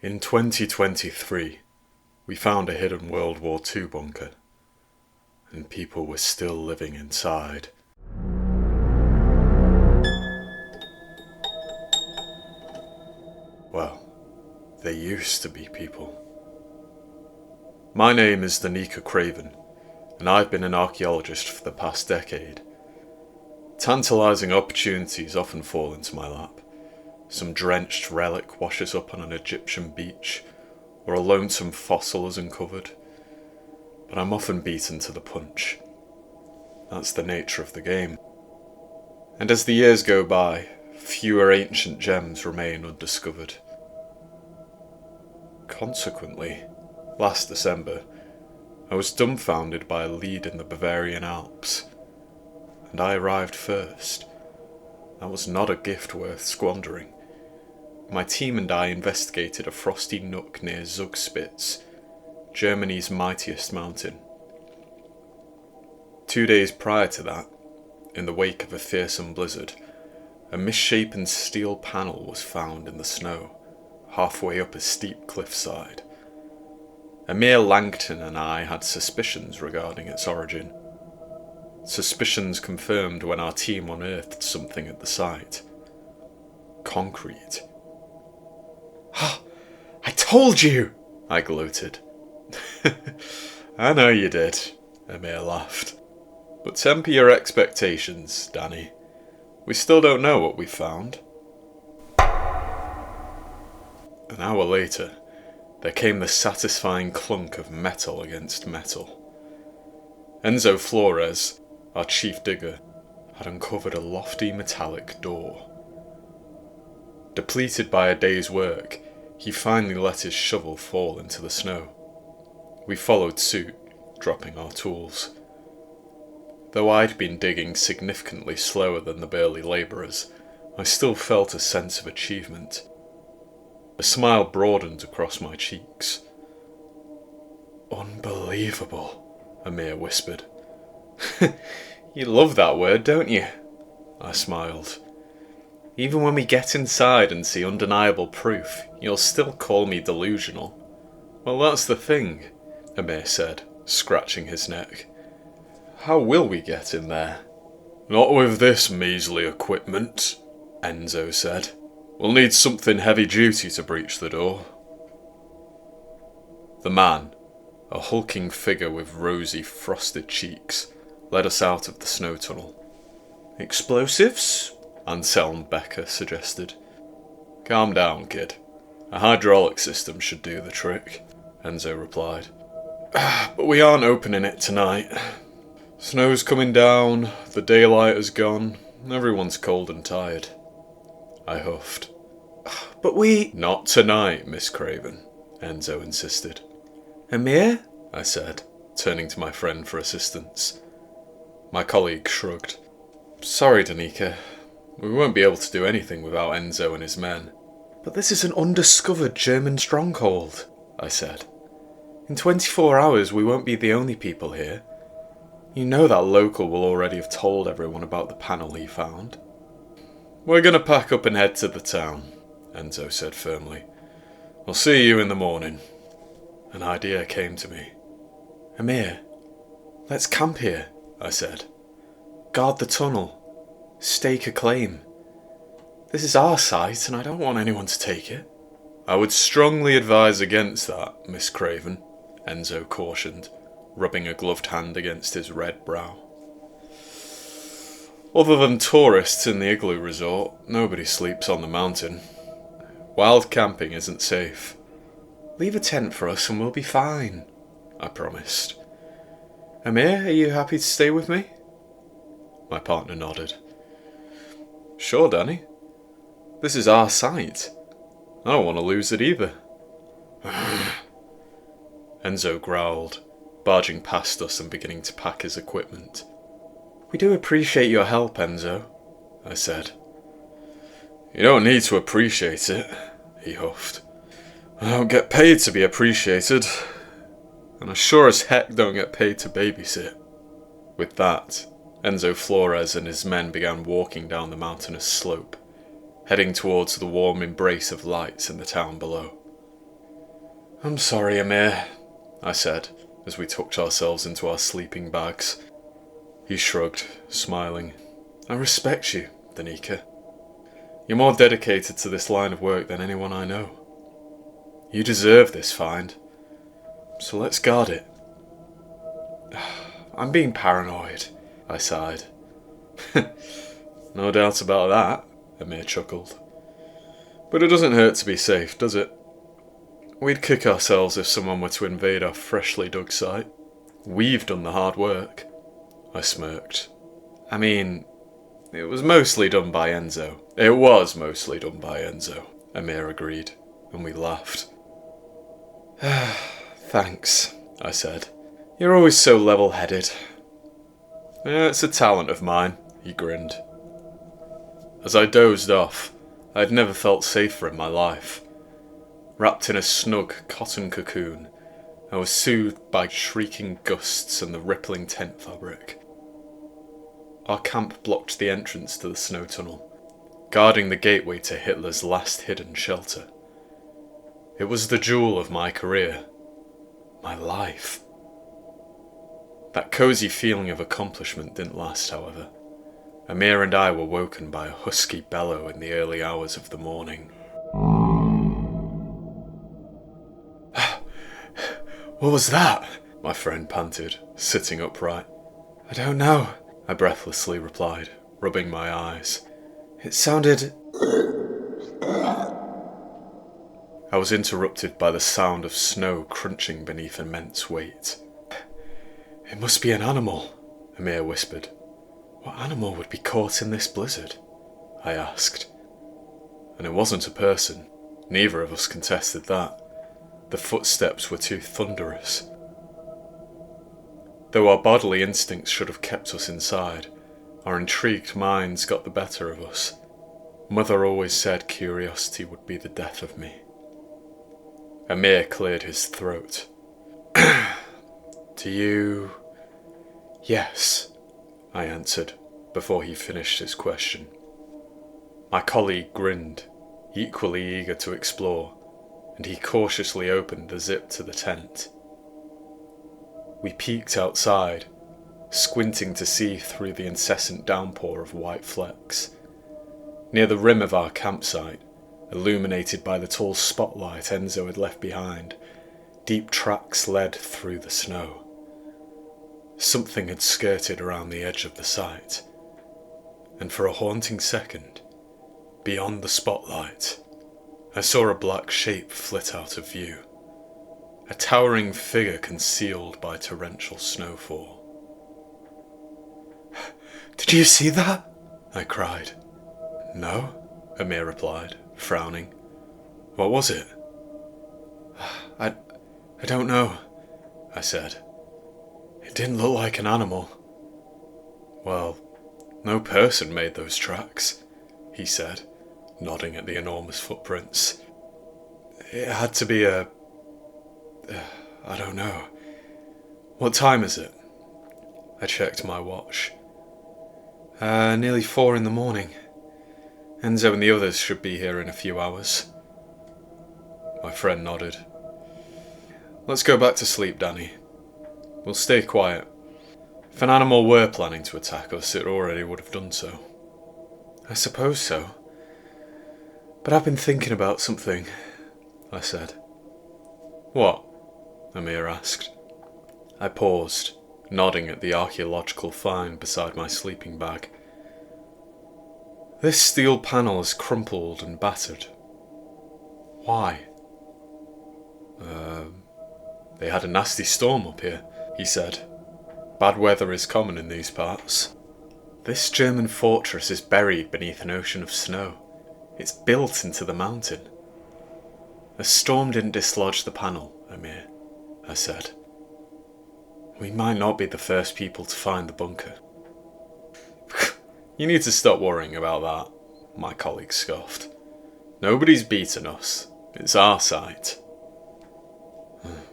In 2023, we found a hidden World War II bunker, and people were still living inside. Well, there used to be people. My name is Dominic, and I've been an archaeologist for the past decade. Tantalising opportunities often fall into my lap. Some drenched relic washes up on an Egyptian beach, or a lonesome fossil is uncovered. But I'm often beaten to the punch. That's the nature of the game. And as the years go by, fewer ancient gems remain undiscovered. Consequently, last December, I was dumbfounded by a lead in the Bavarian Alps. And I arrived first. That was not a gift worth squandering. My team and I investigated a frosty nook near Zugspitze, Germany's mightiest mountain. 2 days prior to that, in the wake of a fearsome blizzard, a misshapen steel panel was found in the snow, halfway up a steep cliffside. Emir Langton and I had suspicions regarding its origin. Suspicions confirmed when our team unearthed something at the site. Concrete. I told you! I gloated. I know you did, Emir laughed. But temper your expectations, Danny. We still don't know what we found. An hour later, there came the satisfying clunk of metal against metal. Enzo Flores, our chief digger, had uncovered a lofty metallic door. Depleted by a day's work, he finally let his shovel fall into the snow. We followed suit, dropping our tools. Though I'd been digging significantly slower than the burly labourers, I still felt a sense of achievement. A smile broadened across my cheeks. Unbelievable, Amir whispered. You love that word, don't you? I smiled. Even when we get inside and see undeniable proof, you'll still call me delusional. Well, that's the thing, Amir said, scratching his neck. How will we get in there? Not with this measly equipment, Enzo said. We'll need something heavy-duty to breach the door. The man, a hulking figure with rosy, frosted cheeks, led us out of the snow tunnel. Explosives? Anselm Becker suggested. Calm down, kid. A hydraulic system should do the trick, Enzo replied. But we aren't opening it tonight. Snow's coming down, the daylight is gone, everyone's cold and tired. I huffed. But we... Not tonight, Miss Craven, Enzo insisted. Amir? I said, turning to my friend for assistance. My colleague shrugged. Sorry, Danica. We won't be able to do anything without Enzo and his men. But this is an undiscovered German stronghold, I said. In 24 hours we won't be the only people here. You know that local will already have told everyone about the panel he found. We're going to pack up and head to the town, Enzo said firmly. I'll see you in the morning. An idea came to me. Amir, let's camp here, I said. Guard the tunnel. Stake a claim. This is our site and I don't want anyone to take it. I would strongly advise against that, Miss Craven, Enzo cautioned, rubbing a gloved hand against his red brow. Other than tourists in the igloo resort, nobody sleeps on the mountain. Wild camping isn't safe. Leave a tent for us and we'll be fine, I promised. Amir, are you happy to stay with me? My partner nodded. Sure, Danny. This is our site. I don't want to lose it either. Enzo growled, barging past us and beginning to pack his equipment. We do appreciate your help, Enzo, I said. You don't need to appreciate it, he huffed. I don't get paid to be appreciated, and I sure as heck don't get paid to babysit. With that, Enzo Flores and his men began walking down the mountainous slope, heading towards the warm embrace of lights in the town below. I'm sorry, Amir, I said, as we tucked ourselves into our sleeping bags. He shrugged, smiling. I respect you, Danica. You're more dedicated to this line of work than anyone I know. You deserve this find, so let's guard it. I'm being paranoid, I sighed. No doubt about that, Amir chuckled. But it doesn't hurt to be safe, does it? We'd kick ourselves if someone were to invade our freshly dug site. We've done the hard work. I smirked. I mean, it was mostly done by Enzo. It was mostly done by Enzo, Amir agreed, and we laughed. Thanks, I said. You're always so level-headed. It's a talent of mine, he grinned. As I dozed off, I'd never felt safer in my life. Wrapped in a snug cotton cocoon, I was soothed by shrieking gusts and the rippling tent fabric. Our camp blocked the entrance to the snow tunnel, guarding the gateway to Hitler's last hidden shelter. It was the jewel of my career, my life. That cosy feeling of accomplishment didn't last, however. Amir and I were woken by a husky bellow in the early hours of the morning. What was that? My friend panted, sitting upright. I don't know, I breathlessly replied, rubbing my eyes. It sounded... I was interrupted by the sound of snow crunching beneath immense weight. It must be an animal, Amir whispered. What animal would be caught in this blizzard? I asked. And it wasn't a person. Neither of us contested that. The footsteps were too thunderous. Though our bodily instincts should have kept us inside, our intrigued minds got the better of us. Mother always said curiosity would be the death of me. Amir cleared his throat. Do you... Yes, I answered, before he finished his question. My colleague grinned, equally eager to explore, and he cautiously opened the zip to the tent. We peeked outside, squinting to see through the incessant downpour of white flecks. Near the rim of our campsite, illuminated by the tall spotlight Enzo had left behind, deep tracks led through the snow. Something had skirted around the edge of the site, and for a haunting second, beyond the spotlight, I saw a black shape flit out of view, a towering figure concealed by torrential snowfall. Did you see that? I cried. No, Amir replied, frowning. What was it? I don't know, I said. It didn't look like an animal. Well, no person made those tracks, he said, nodding at the enormous footprints. It had to be I don't know. What time is it? I checked my watch. Nearly 4 in the morning. Enzo and the others should be here in a few hours. My friend nodded. Let's go back to sleep, Danny. We'll stay quiet. If an animal were planning to attack us, it already would have done so. I suppose so. But I've been thinking about something, I said. What? Amir asked. I paused, nodding at the archaeological find beside my sleeping bag. This steel panel is crumpled and battered. Why? They had a nasty storm up here, he said. Bad weather is common in these parts. This German fortress is buried beneath an ocean of snow. It's built into the mountain. A storm didn't dislodge the panel, Amir, I said. We might not be the first people to find the bunker. You need to stop worrying about that, my colleague scoffed. Nobody's beaten us. It's our site.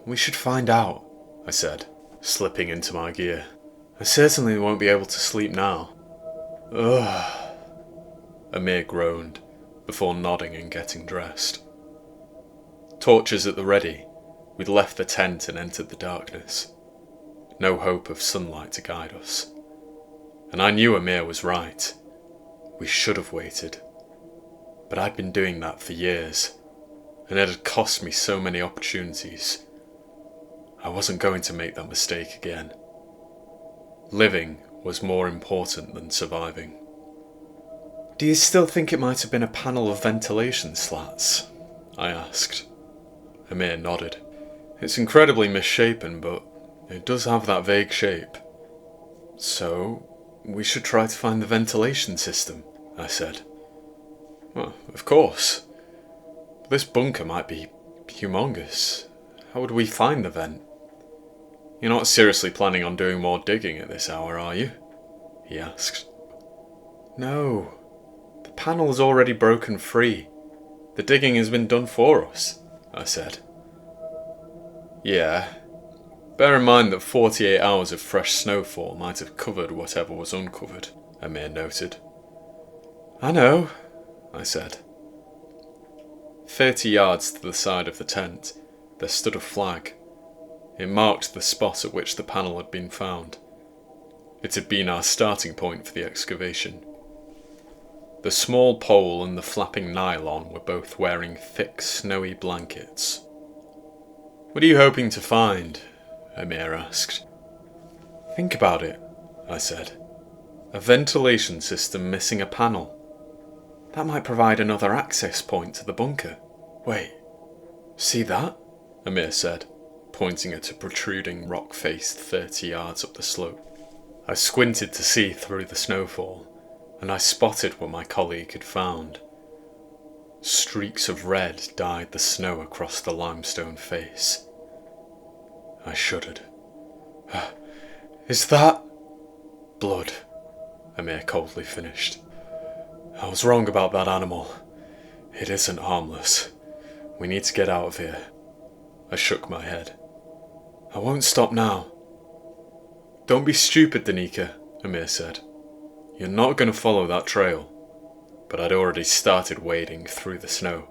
We should find out, I said, slipping into my gear. I certainly won't be able to sleep now. Ugh. Amir groaned, before nodding and getting dressed. Torches at the ready, We'd left the tent and entered the darkness. No hope of sunlight to guide us. And I knew Amir was right. We should have waited. But I'd been doing that for years, and it had cost me so many opportunities. I wasn't going to make that mistake again. Living was more important than surviving. "Do you still think it might have been a panel of ventilation slats?" I asked. Amir nodded. "It's incredibly misshapen, but it does have that vague shape." "So, we should try to find the ventilation system," I said. "Well, of course. This bunker might be humongous. How would we find the vent?" "You're not seriously planning on doing more digging at this hour, are you?" he asked. "No. The panel's already broken free. The digging has been done for us," I said. "Yeah. Bear in mind that 48 hours of fresh snowfall might have covered whatever was uncovered," Amir noted. "I know," I said. 30 yards to the side of the tent, there stood a flag. It marked the spot at which the panel had been found. It had been our starting point for the excavation. The small pole and the flapping nylon were both wearing thick, snowy blankets. "What are you hoping to find?" Amir asked. "Think about it," I said. "A ventilation system missing a panel. That might provide another access point to the bunker. Wait, see that?" Amir said, pointing at a protruding rock face 30 yards up the slope. I squinted to see through the snowfall, and I spotted what my colleague had found. Streaks of red dyed the snow across the limestone face. I shuddered. "Is that—" "Blood," Amir coldly finished. "I was wrong about that animal. It isn't harmless. We need to get out of here." I shook my head. "I won't stop now." "Don't be stupid, Danica," Amir said. "You're not going to follow that trail." But I'd already started wading through the snow,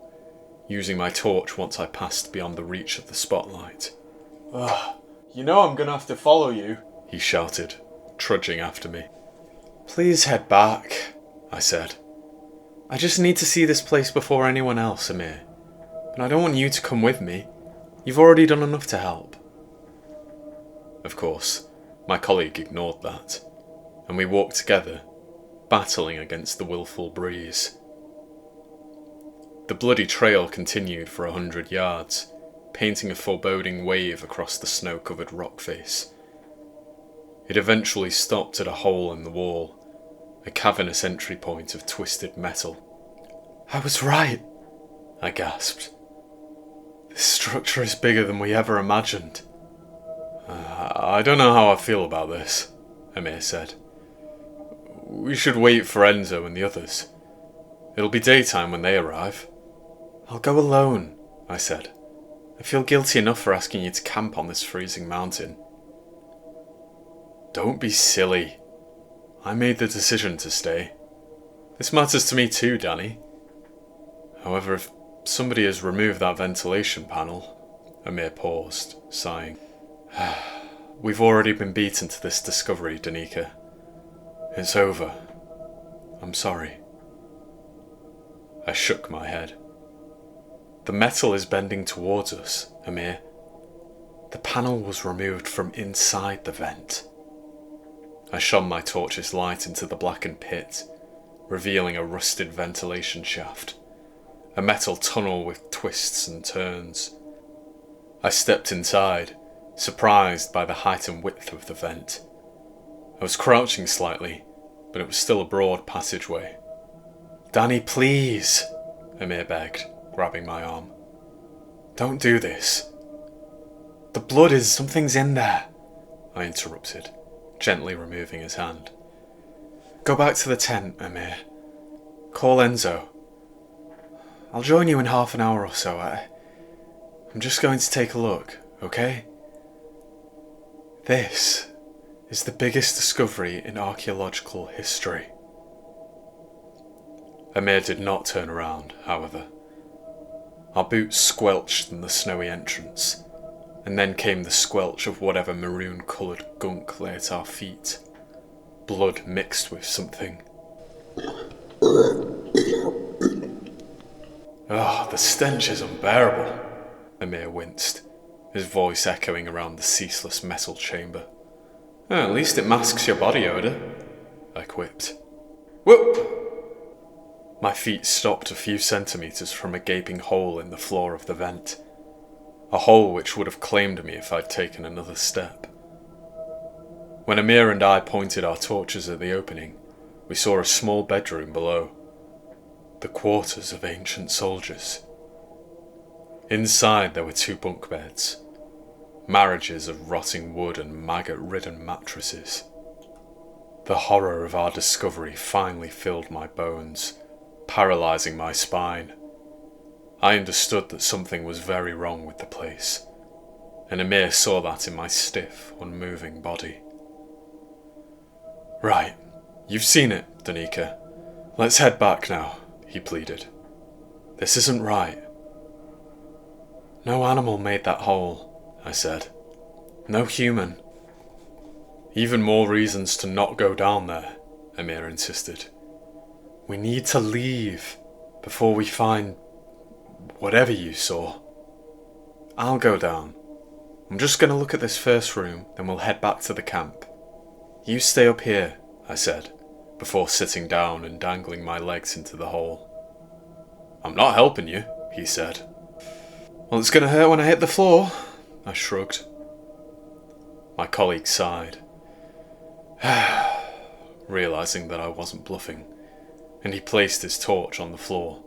using my torch once I passed beyond the reach of the spotlight. "Ugh, you know I'm going to have to follow you," he shouted, trudging after me. "Please head back," I said. "I just need to see this place before anyone else, Amir. And I don't want you to come with me. You've already done enough to help." Of course, my colleague ignored that, and we walked together, battling against the willful breeze. The bloody trail continued for 100 yards, painting a foreboding wave across the snow-covered rock face. It eventually stopped at a hole in the wall, a cavernous entry point of twisted metal. "I was right," I gasped. "This structure is bigger than we ever imagined." I don't know how I feel about this," Amir said. "We should wait for Enzo and the others. It'll be daytime when they arrive." "I'll go alone," I said. "I feel guilty enough for asking you to camp on this freezing mountain." "Don't be silly. I made the decision to stay. This matters to me too, Danny. However, if somebody has removed that ventilation panel..." Amir paused, sighing. "We've already been beaten to this discovery, Danica. It's over. I'm sorry." I shook my head. "The metal is bending towards us, Amir. The panel was removed from inside the vent." I shone my torch's light into the blackened pit, revealing a rusted ventilation shaft, a metal tunnel with twists and turns. I stepped inside, surprised by the height and width of the vent. I was crouching slightly, but it was still a broad passageway. "Danny, please," Amir begged, grabbing my arm. "Don't do this." "The blood is... something's in there," I interrupted, gently removing his hand. "Go back to the tent, Amir. Call Enzo. I'll join you in half an hour or so. I'm just going to take a look, okay? This is the biggest discovery in archaeological history." Amir did not turn around, however. Our boots squelched in the snowy entrance, and then came the squelch of whatever maroon-coloured gunk lay at our feet. Blood mixed with something. Oh, the stench is unbearable, Amir winced, his voice echoing around the ceaseless metal chamber. Oh, at least it masks your body odour, I quipped. Whoop! My feet stopped a few centimetres from a gaping hole in the floor of the vent. A hole which would have claimed me if I'd taken another step. When Amir and I pointed our torches at the opening, we saw a small bedroom below. The quarters of ancient soldiers. Inside there were 2 bunk beds, marriages of rotting wood and maggot-ridden mattresses. The horror of our discovery finally filled my bones, paralysing my spine. I understood that something was very wrong with the place, and Amir saw that in my stiff, unmoving body. Right, you've seen it, Danica. Let's head back now, he pleaded. This isn't right. No animal made that hole, I said. No human. Even more reasons to not go down there, Amir insisted. We need to leave before we find whatever you saw. I'll go down. I'm just going to look at this first room, then we'll head back to the camp. You stay up here, I said, before sitting down and dangling my legs into the hole. I'm not helping you, he said. Well, it's going to hurt when I hit the floor, I shrugged. My colleague sighed, realising that I wasn't bluffing, and he placed his torch on the floor.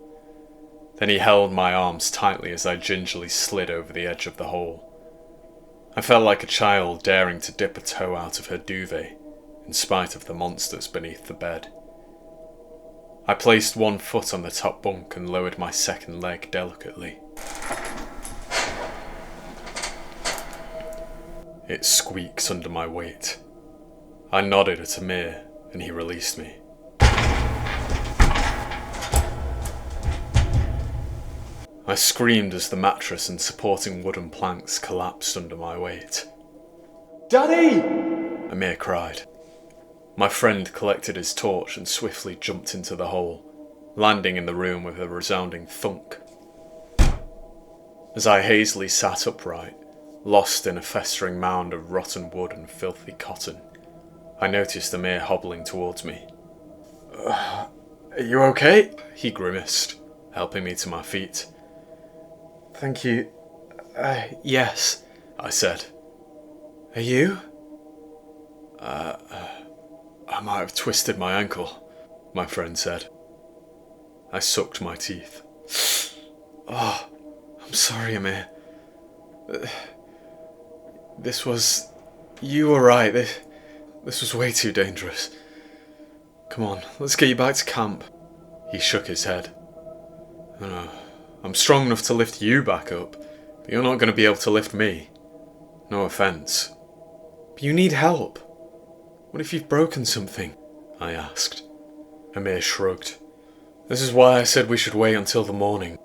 Then he held my arms tightly as I gingerly slid over the edge of the hole. I felt like a child daring to dip a toe out of her duvet, in spite of the monsters beneath the bed. I placed one foot on the top bunk and lowered my second leg delicately. It squeaked under my weight. I nodded at Amir, and he released me. I screamed as the mattress and supporting wooden planks collapsed under my weight. Daddy! Amir cried. My friend collected his torch and swiftly jumped into the hole, landing in the room with a resounding thunk. As I hazily sat upright, lost in a festering mound of rotten wood and filthy cotton, I noticed Amir hobbling towards me. Are you okay? He grimaced, helping me to my feet. Thank you. Yes, I said. Are you? I might have twisted my ankle, my friend said. I sucked my teeth. Oh, I'm sorry, Amir. You were right. This was way too dangerous. Come on, let's get you back to camp. He shook his head. I'm strong enough to lift you back up, but you're not going to be able to lift me. No offence. But you need help. What if you've broken something? I asked. Amir shrugged. This is why I said we should wait until the morning.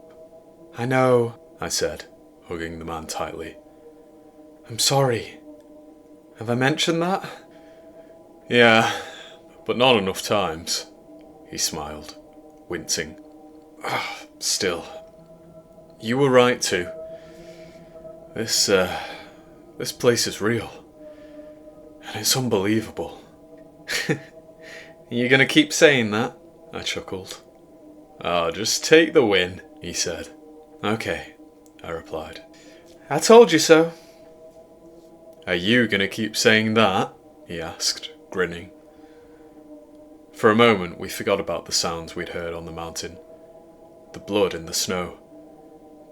I know, I said, hugging the man tightly. I'm sorry. Have I mentioned that? Yeah, but not enough times, he smiled, wincing. Still, you were right too. This place is real. And it's unbelievable. You're gonna keep saying that? I chuckled. Oh, just take the win, he said. Okay, I replied. I told you so. Are you gonna keep saying that? He asked, grinning. For a moment we forgot about the sounds we'd heard on the mountain. The blood in the snow.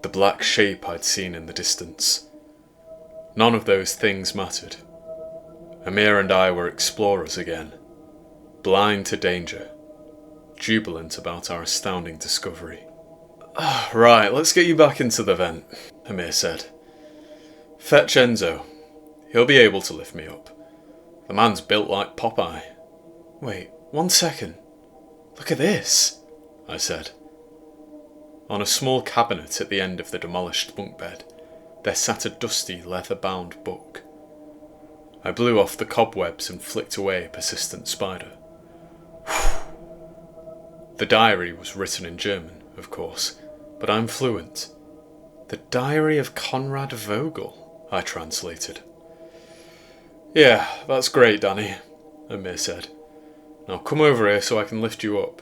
The black shape I'd seen in the distance. None of those things mattered. Amir and I were explorers again, blind to danger, jubilant about our astounding discovery. Right, let's get you back into the vent, Amir said. Fetch Enzo. He'll be able to lift me up. The man's built like Popeye. Wait, 1 second. Look at this, I said. On a small cabinet at the end of the demolished bunk bed, there sat a dusty, leather-bound book. I blew off the cobwebs and flicked away a persistent spider. The diary was written in German, of course, but I'm fluent. The Diary of Conrad Vogel, I translated. Yeah, that's great, Danny, Amir said. Now come over here so I can lift you up.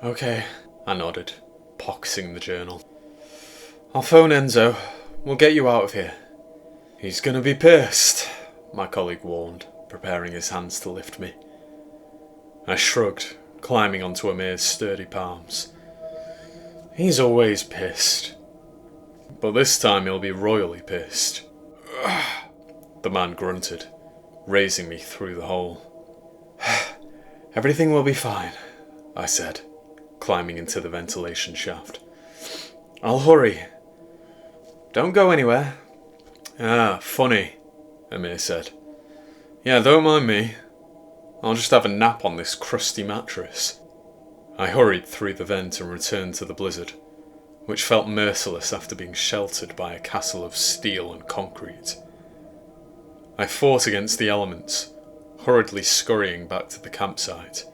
Okay, I nodded, pocketing the journal. I'll phone Enzo. We'll get you out of here. He's gonna be pissed, my colleague warned, preparing his hands to lift me. I shrugged, climbing onto Amir's sturdy palms. He's always pissed. But this time he'll be royally pissed. The man grunted, raising me through the hole. Everything will be fine, I said, climbing into the ventilation shaft. I'll hurry. Don't go anywhere. Ah, funny, Amir said. Yeah, don't mind me. I'll just have a nap on this crusty mattress. I hurried through the vent and returned to the blizzard, which felt merciless after being sheltered by a castle of steel and concrete. I fought against the elements, hurriedly scurrying back to the campsite.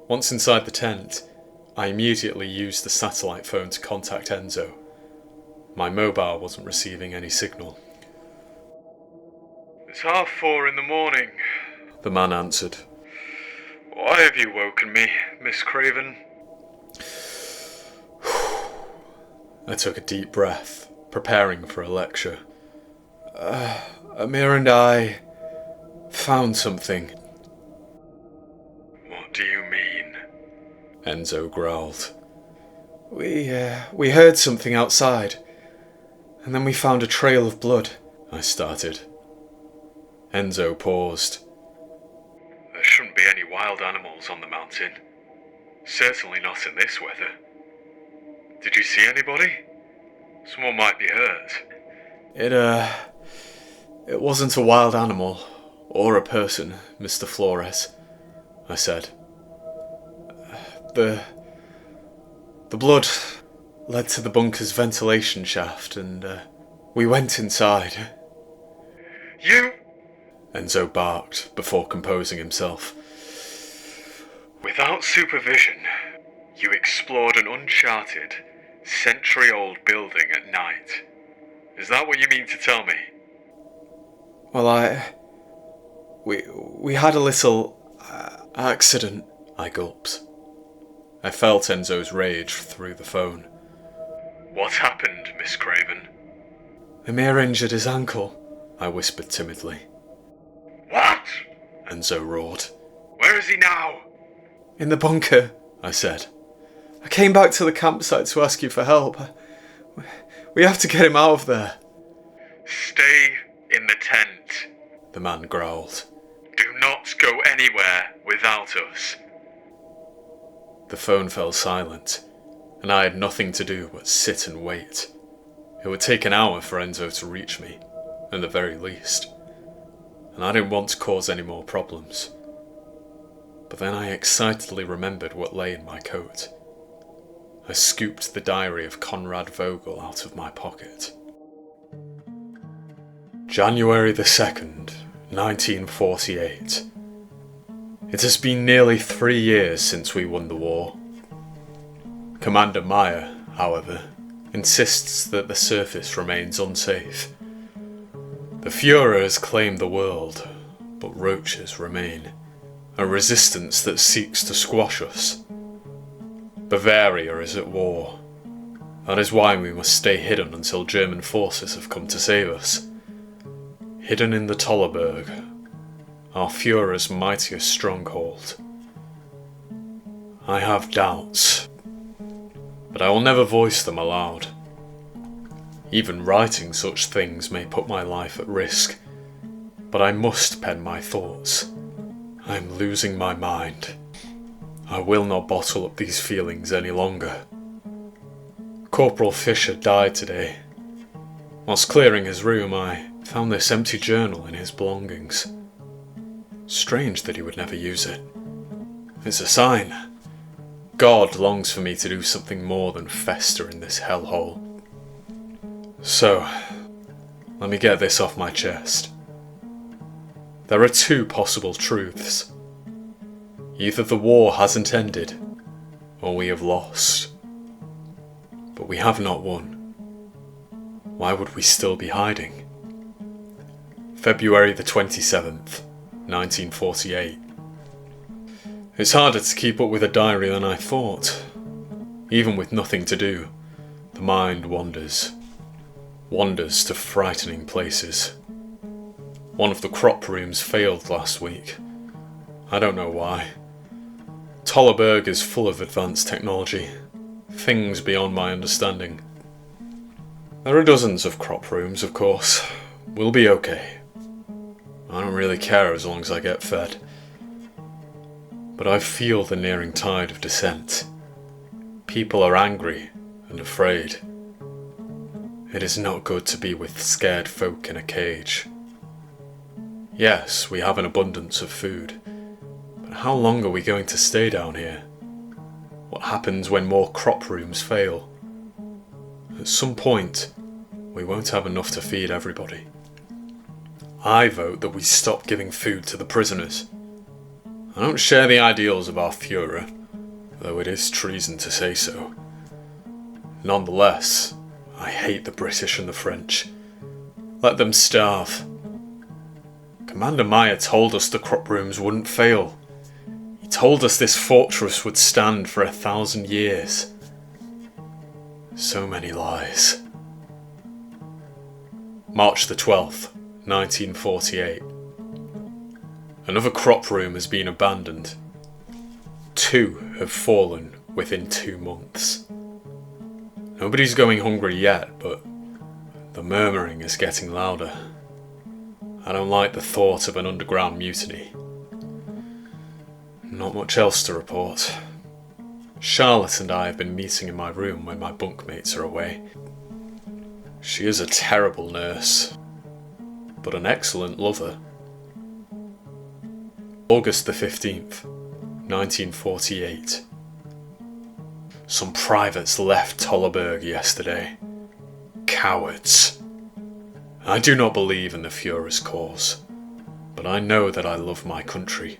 Once inside the tent, I immediately used the satellite phone to contact Enzo. My mobile wasn't receiving any signal. It's 4:30 in the morning, the man answered. Why have you woken me, Miss Craven? I took a deep breath, preparing for a lecture. Amir and I found something. What do you mean? Enzo growled. We heard something outside, and then we found a trail of blood, I started. Enzo paused. There shouldn't be any wild animals on the mountain. Certainly not in this weather. Did you see anybody? Someone might be hurt. It wasn't a wild animal, or a person, Mr. Flores, I said. The blood led to the bunker's ventilation shaft, and we went inside. You? Enzo barked before composing himself. Without supervision, you explored an uncharted, century-old building at night. Is that what you mean to tell me? Well, we had a little accident, I gulped. I felt Enzo's rage through the phone. What happened, Miss Craven? Amir injured his ankle, I whispered timidly. What? Enzo roared. Where is he now? In the bunker, I said. I came back to the campsite to ask you for help. We have to get him out of there. Stay in the tent, the man growled. Do not go anywhere without us. The phone fell silent, and I had nothing to do but sit and wait. It would take an hour for Enzo to reach me, at the very least, and I didn't want to cause any more problems. But then I excitedly remembered what lay in my coat. I scooped the diary of Conrad Vogel out of my pocket. January the 2nd, 1948. It has been nearly 3 years since we won the war. Commander Meyer, however, insists that the surface remains unsafe. The Fuhrer has claimed the world, but roaches remain, a resistance that seeks to squash us. Bavaria is at war. That is why we must stay hidden until German forces have come to save us. Hidden in the Tollerberg, our Fuhrer's mightiest stronghold. I have doubts, but I will never voice them aloud. Even writing such things may put my life at risk, but I must pen my thoughts. I am losing my mind. I will not bottle up these feelings any longer. Corporal Fisher died today. Whilst clearing his room, I found this empty journal in his belongings. Strange that he would never use it. It's a sign. God longs for me to do something more than fester in this hellhole. So, let me get this off my chest. There are two possible truths. Either the war hasn't ended, or we have lost. But we have not won. Why would we still be hiding? February the 27th, 1948. It's harder to keep up with a diary than I thought. Even with nothing to do, the mind wanders. Wanders to frightening places. One of the crop rooms failed last week. I don't know why. Tollerberg is full of advanced technology. Things beyond my understanding. There are dozens of crop rooms, of course. We'll be okay. I don't really care as long as I get fed. But I feel the nearing tide of descent. People are angry and afraid. It is not good to be with scared folk in a cage. Yes, we have an abundance of food, but how long are we going to stay down here? What happens when more crop rooms fail? At some point, we won't have enough to feed everybody. I vote that we stop giving food to the prisoners. I don't share the ideals of our Führer, though it is treason to say so. Nonetheless, I hate the British and the French. Let them starve. Commander Meyer told us the crop rooms wouldn't fail. He told us this fortress would stand for 1,000 years. So many lies. March the 12th, 1948. Another crop room has been abandoned. 2 have fallen within 2 months. Nobody's going hungry yet, but the murmuring is getting louder. I don't like the thought of an underground mutiny. Not much else to report. Charlotte and I have been meeting in my room when my bunkmates are away. She is a terrible nurse, but an excellent lover. August the 15th, 1948. Some privates left Tollerberg yesterday. Cowards. I do not believe in the Führer's cause, but I know that I love my country.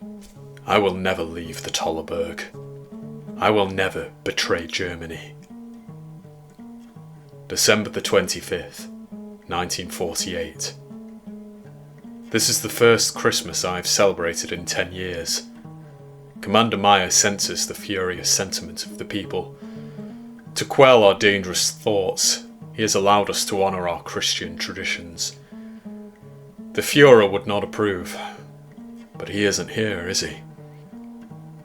I will never leave the Tollerberg. I will never betray Germany. December the 25th, 1948. This is the first Christmas I have celebrated in 10 years. Commander Meyer senses the furious sentiment of the people. To quell our dangerous thoughts, he has allowed us to honour our Christian traditions. The Führer would not approve, but he isn't here, is he?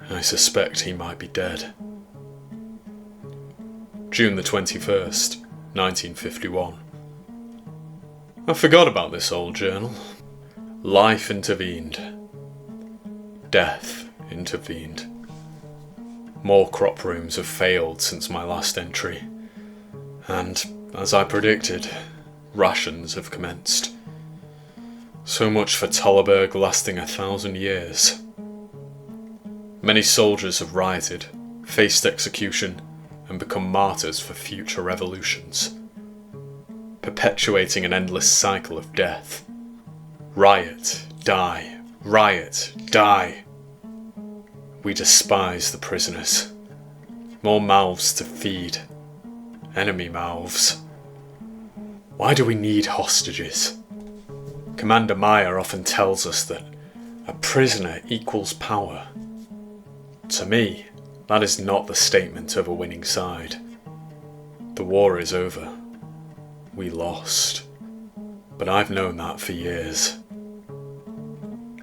I suspect he might be dead. June the 21st, 1951. I forgot about this old journal. Life intervened. Death intervened. More crop rooms have failed since my last entry, and, as I predicted, rations have commenced. So much for Tollerberg lasting 1,000 years. Many soldiers have rioted, faced execution, and become martyrs for future revolutions, perpetuating an endless cycle of death. Riot, die, riot, die. We despise the prisoners. More mouths to feed. Enemy mouths. Why do we need hostages? Commander Meyer often tells us that a prisoner equals power. To me, that is not the statement of a winning side. The war is over. We lost. But I've known that for years.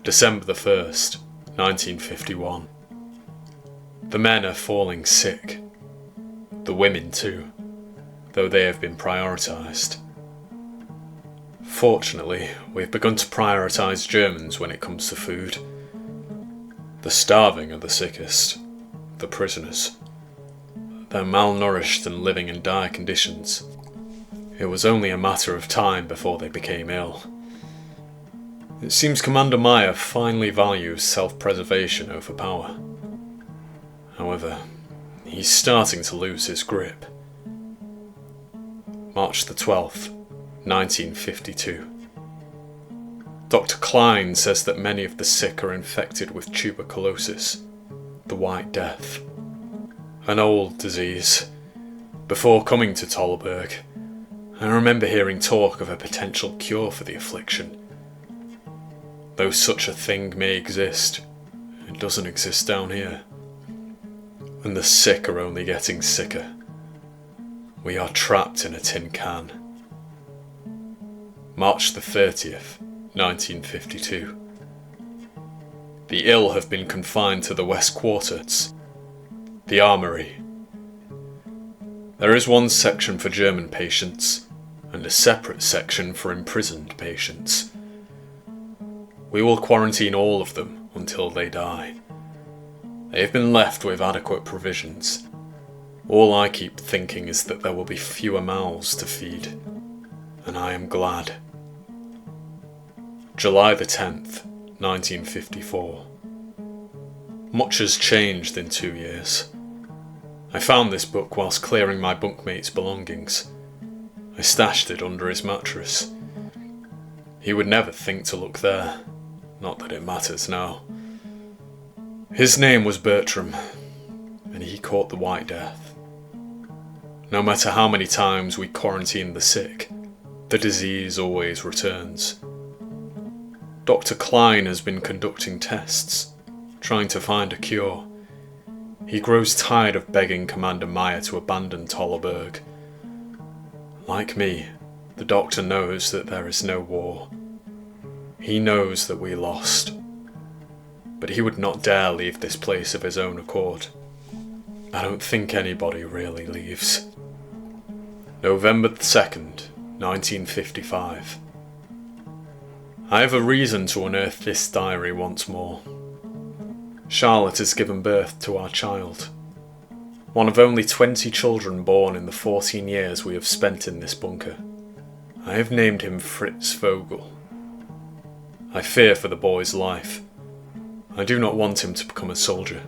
December the 1st, 1951. The men are falling sick. The women too, though they have been prioritised. Fortunately, we've begun to prioritise Germans when it comes to food. The starving are the sickest, the prisoners. They're malnourished and living in dire conditions. It was only a matter of time before they became ill. It seems Commander Meyer finally values self-preservation over power. However, he's starting to lose his grip. March the 12th, 1952. Dr. Klein says that many of the sick are infected with tuberculosis, the White Death, an old disease. Before coming to Tollerberg, I remember hearing talk of a potential cure for the affliction. Though such a thing may exist, it doesn't exist down here. And the sick are only getting sicker. We are trapped in a tin can. March the 30th, 1952. The ill have been confined to the West Quarters, the armory. There is one section for German patients, and a separate section for imprisoned patients. We will quarantine all of them until they die. They have been left with adequate provisions. All I keep thinking is that there will be fewer mouths to feed, and I am glad. July the 10th, 1954. Much has changed in 2 years. I found this book whilst clearing my bunkmate's belongings. I stashed it under his mattress. He would never think to look there, not that it matters now. His name was Bertram, and he caught the White Death. No matter how many times we quarantine the sick, the disease always returns. Dr. Klein has been conducting tests, trying to find a cure. He grows tired of begging Commander Meyer to abandon Tollerberg. Like me, the doctor knows that there is no war. He knows that we lost. But he would not dare leave this place of his own accord. I don't think anybody really leaves. November the 2nd, 1955. I have a reason to unearth this diary once more. Charlotte has given birth to our child. One of only 20 children born in the 14 years we have spent in this bunker. I have named him Fritz Vogel. I fear for the boy's life. I do not want him to become a soldier.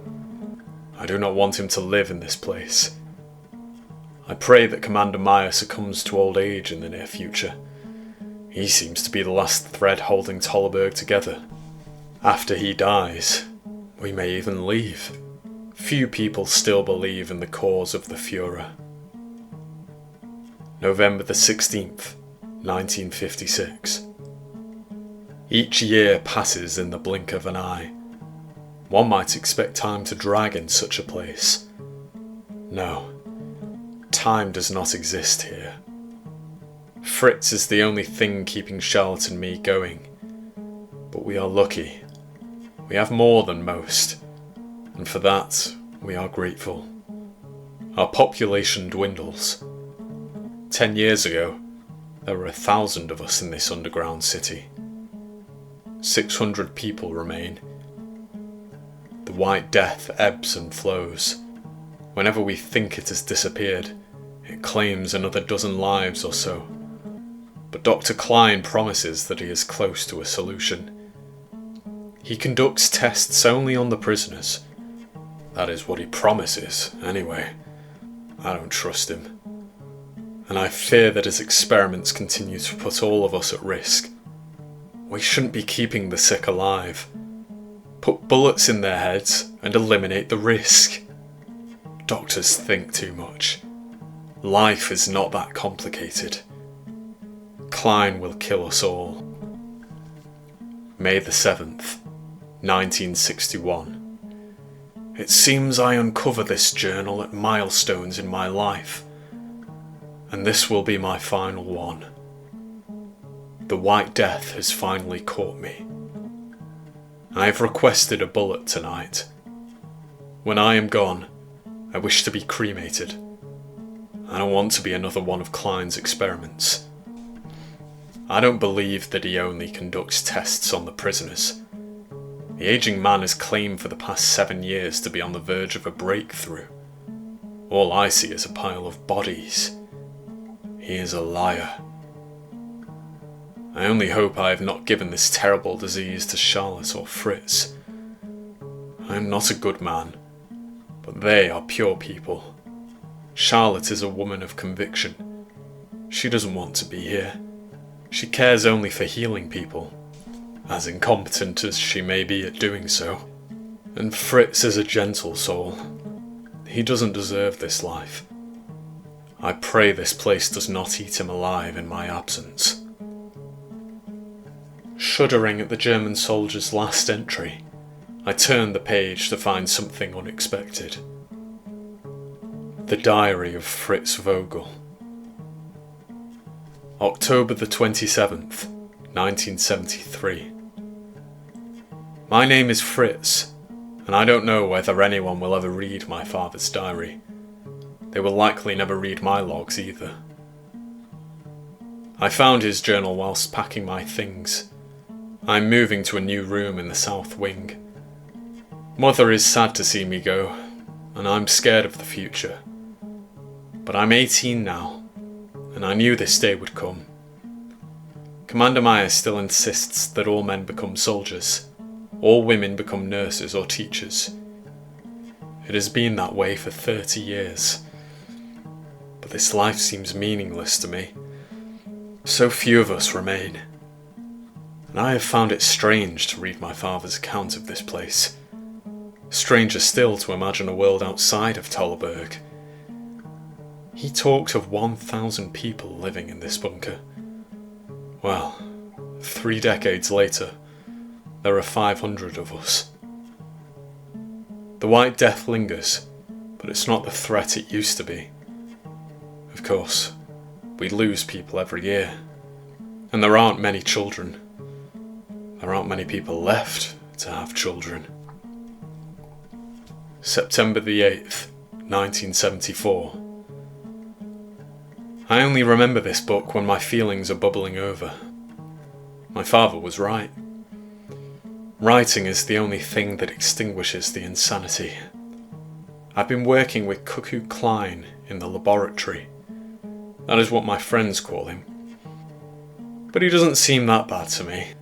I do not want him to live in this place. I pray that Commander Meyer succumbs to old age in the near future. He seems to be the last thread holding Tollerberg together. After he dies, we may even leave. Few people still believe in the cause of the Führer. November the 16th, 1956. Each year passes in the blink of an eye. One might expect time to drag in such a place. No, time does not exist here. Fritz is the only thing keeping Charlotte and me going. But we are lucky. We have more than most, and for that we are grateful. Our population dwindles. 10 years ago, there were 1,000 of us in this underground city. 600 people remain. The White Death ebbs and flows. Whenever we think it has disappeared, it claims another dozen lives or so. But Dr. Klein promises that he is close to a solution. He conducts tests only on the prisoners. That is what he promises, anyway. I don't trust him. And I fear that his experiments continue to put all of us at risk. We shouldn't be keeping the sick alive. Put bullets in their heads and eliminate the risk. Doctors think too much. Life is not that complicated. Klein will kill us all. May the 7th, 1961. It seems I uncover this journal at milestones in my life, and this will be my final one. The White Death has finally caught me. I have requested a bullet tonight. When I am gone, I wish to be cremated. I don't want to be another one of Klein's experiments. I don't believe that he only conducts tests on the prisoners. The aging man has claimed for the past 7 years to be on the verge of a breakthrough. All I see is a pile of bodies. He is a liar. I only hope I have not given this terrible disease to Charlotte or Fritz. I am not a good man, but they are pure people. Charlotte is a woman of conviction. She doesn't want to be here. She cares only for healing people, as incompetent as she may be at doing so. And Fritz is a gentle soul. He doesn't deserve this life. I pray this place does not eat him alive in my absence. Shuddering at the German soldier's last entry, I turned the page to find something unexpected. The Diary of Fritz Vogel. October the 27th, 1973. My name is Fritz, and I don't know whether anyone will ever read my father's diary. They will likely never read my logs either. I found his journal whilst packing my things. I'm moving to a new room in the south wing. Mother is sad to see me go, and I'm scared of the future. But I'm 18 now, and I knew this day would come. Commander Meyer still insists that all men become soldiers, all women become nurses or teachers. It has been that way for 30 years. But this life seems meaningless to me. So few of us remain. And I have found it strange to read my father's account of this place. Stranger still to imagine a world outside of Tollerberg. He talked of 1,000 people living in this bunker. Well, 3 decades later, there are 500 of us. The White Death lingers, but it's not the threat it used to be. Of course, we lose people every year, and there aren't many children. There aren't many people left to have children. September the 8th, 1974. I only remember this book when my feelings are bubbling over. My father was right. Writing is the only thing that extinguishes the insanity. I've been working with Cuckoo Klein in the laboratory. That is what my friends call him. But he doesn't seem that bad to me.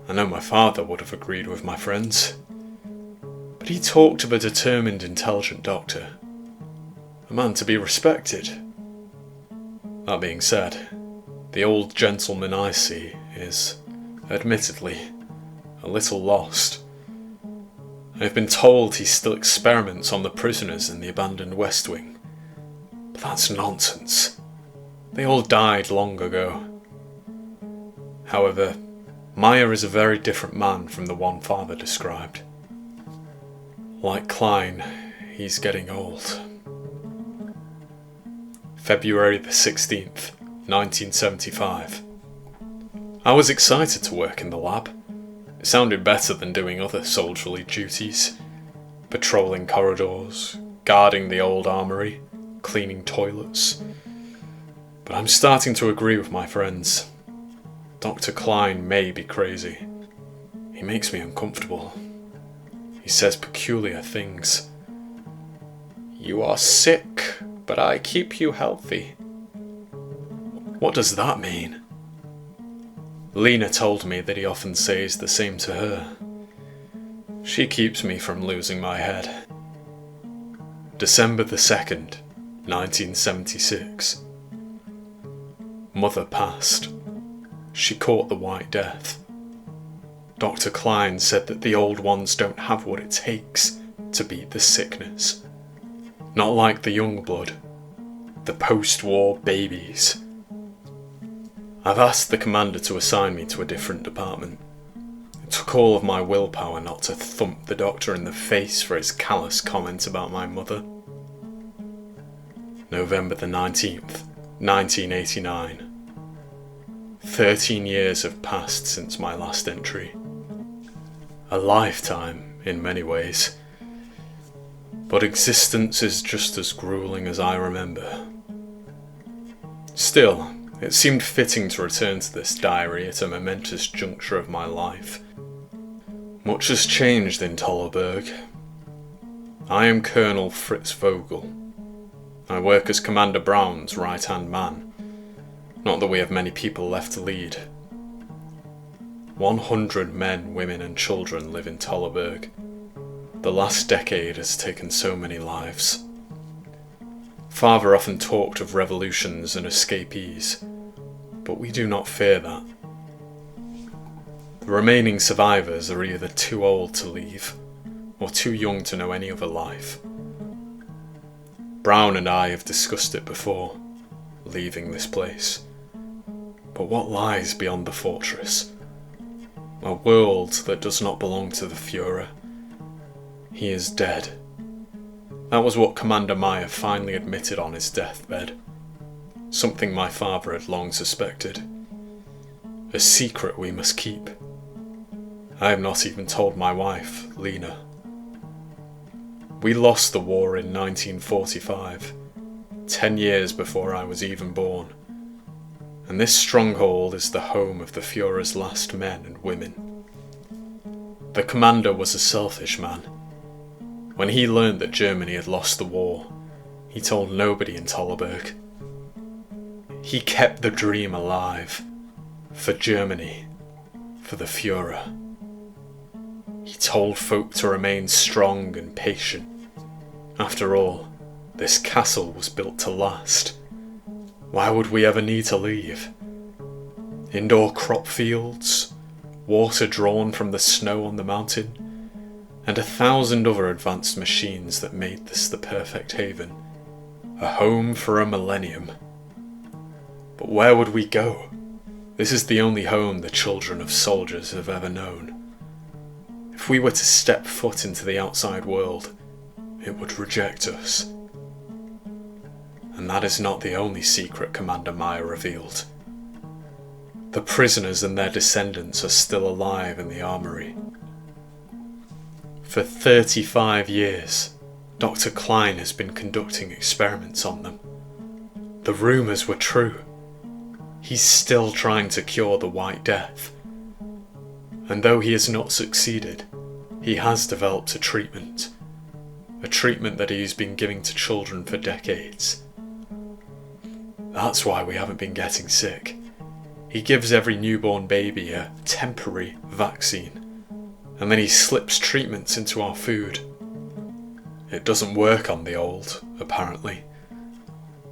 I know my father would have agreed with my friends. But he talked of a determined, intelligent doctor. A man to be respected. That being said, the old gentleman I see is, admittedly, a little lost. I have been told he still experiments on the prisoners in the abandoned West Wing. But that's nonsense. They all died long ago. However, Meyer is a very different man from the one father described. Like Klein, he's getting old. February the 16th, 1975. I was excited to work in the lab. It sounded better than doing other soldierly duties. Patrolling corridors, guarding the old armory, cleaning toilets. But I'm starting to agree with my friends. Dr. Klein may be crazy. He makes me uncomfortable. He says peculiar things. You are sick, but I keep you healthy. What does that mean? Lena told me that he often says the same to her. She keeps me from losing my head. December the 2nd, 1976. Mother passed. She caught the White Death. Dr. Klein said that the old ones don't have what it takes to beat the sickness. Not like the young blood, the post-war babies. I've asked the commander to assign me to a different department. It took all of my willpower not to thump the doctor in the face for his callous comment about my mother. November the 19th, 1989. 13 years have passed since my last entry. A lifetime, in many ways. But existence is just as grueling as I remember. Still, it seemed fitting to return to this diary at a momentous juncture of my life. Much has changed in Tollerberg. I am Colonel Fritz Vogel. I work as Commander Brown's right-hand man. Not that we have many people left to lead. 100 men, women and children live in Tollerberg. The last decade has taken so many lives. Father often talked of revolutions and escapees. But we do not fear that. The remaining survivors are either too old to leave, or too young to know any other life. Brown and I have discussed it before, leaving this place. But what lies beyond the fortress? A world that does not belong to the Führer. He is dead. That was what Commander Meyer finally admitted on his deathbed. Something my father had long suspected. A secret we must keep. I have not even told my wife, Lena. We lost the war in 1945, 10 years before I was even born. And this stronghold is the home of the Führer's last men and women. The commander was a selfish man. When he learned that Germany had lost the war, he told nobody in Tollerberg. He kept the dream alive, for Germany, for the Führer. He told folk to remain strong and patient. After all, this castle was built to last. Why would we ever need to leave? Indoor crop fields, water drawn from the snow on the mountain, and 1,000 other advanced machines that made this the perfect haven. A home for a millennium. But where would we go? This is the only home the children of soldiers have ever known. If we were to step foot into the outside world, it would reject us. And that is not the only secret Commander Meyer revealed. The prisoners and their descendants are still alive in the armory. For 35 years, Dr. Klein has been conducting experiments on them. The rumours were true. He's still trying to cure the White Death. And though he has not succeeded, he has developed a treatment that he's been giving to children for decades. That's why we haven't been getting sick. He gives every newborn baby a temporary vaccine, and then he slips treatments into our food. It doesn't work on the old, apparently.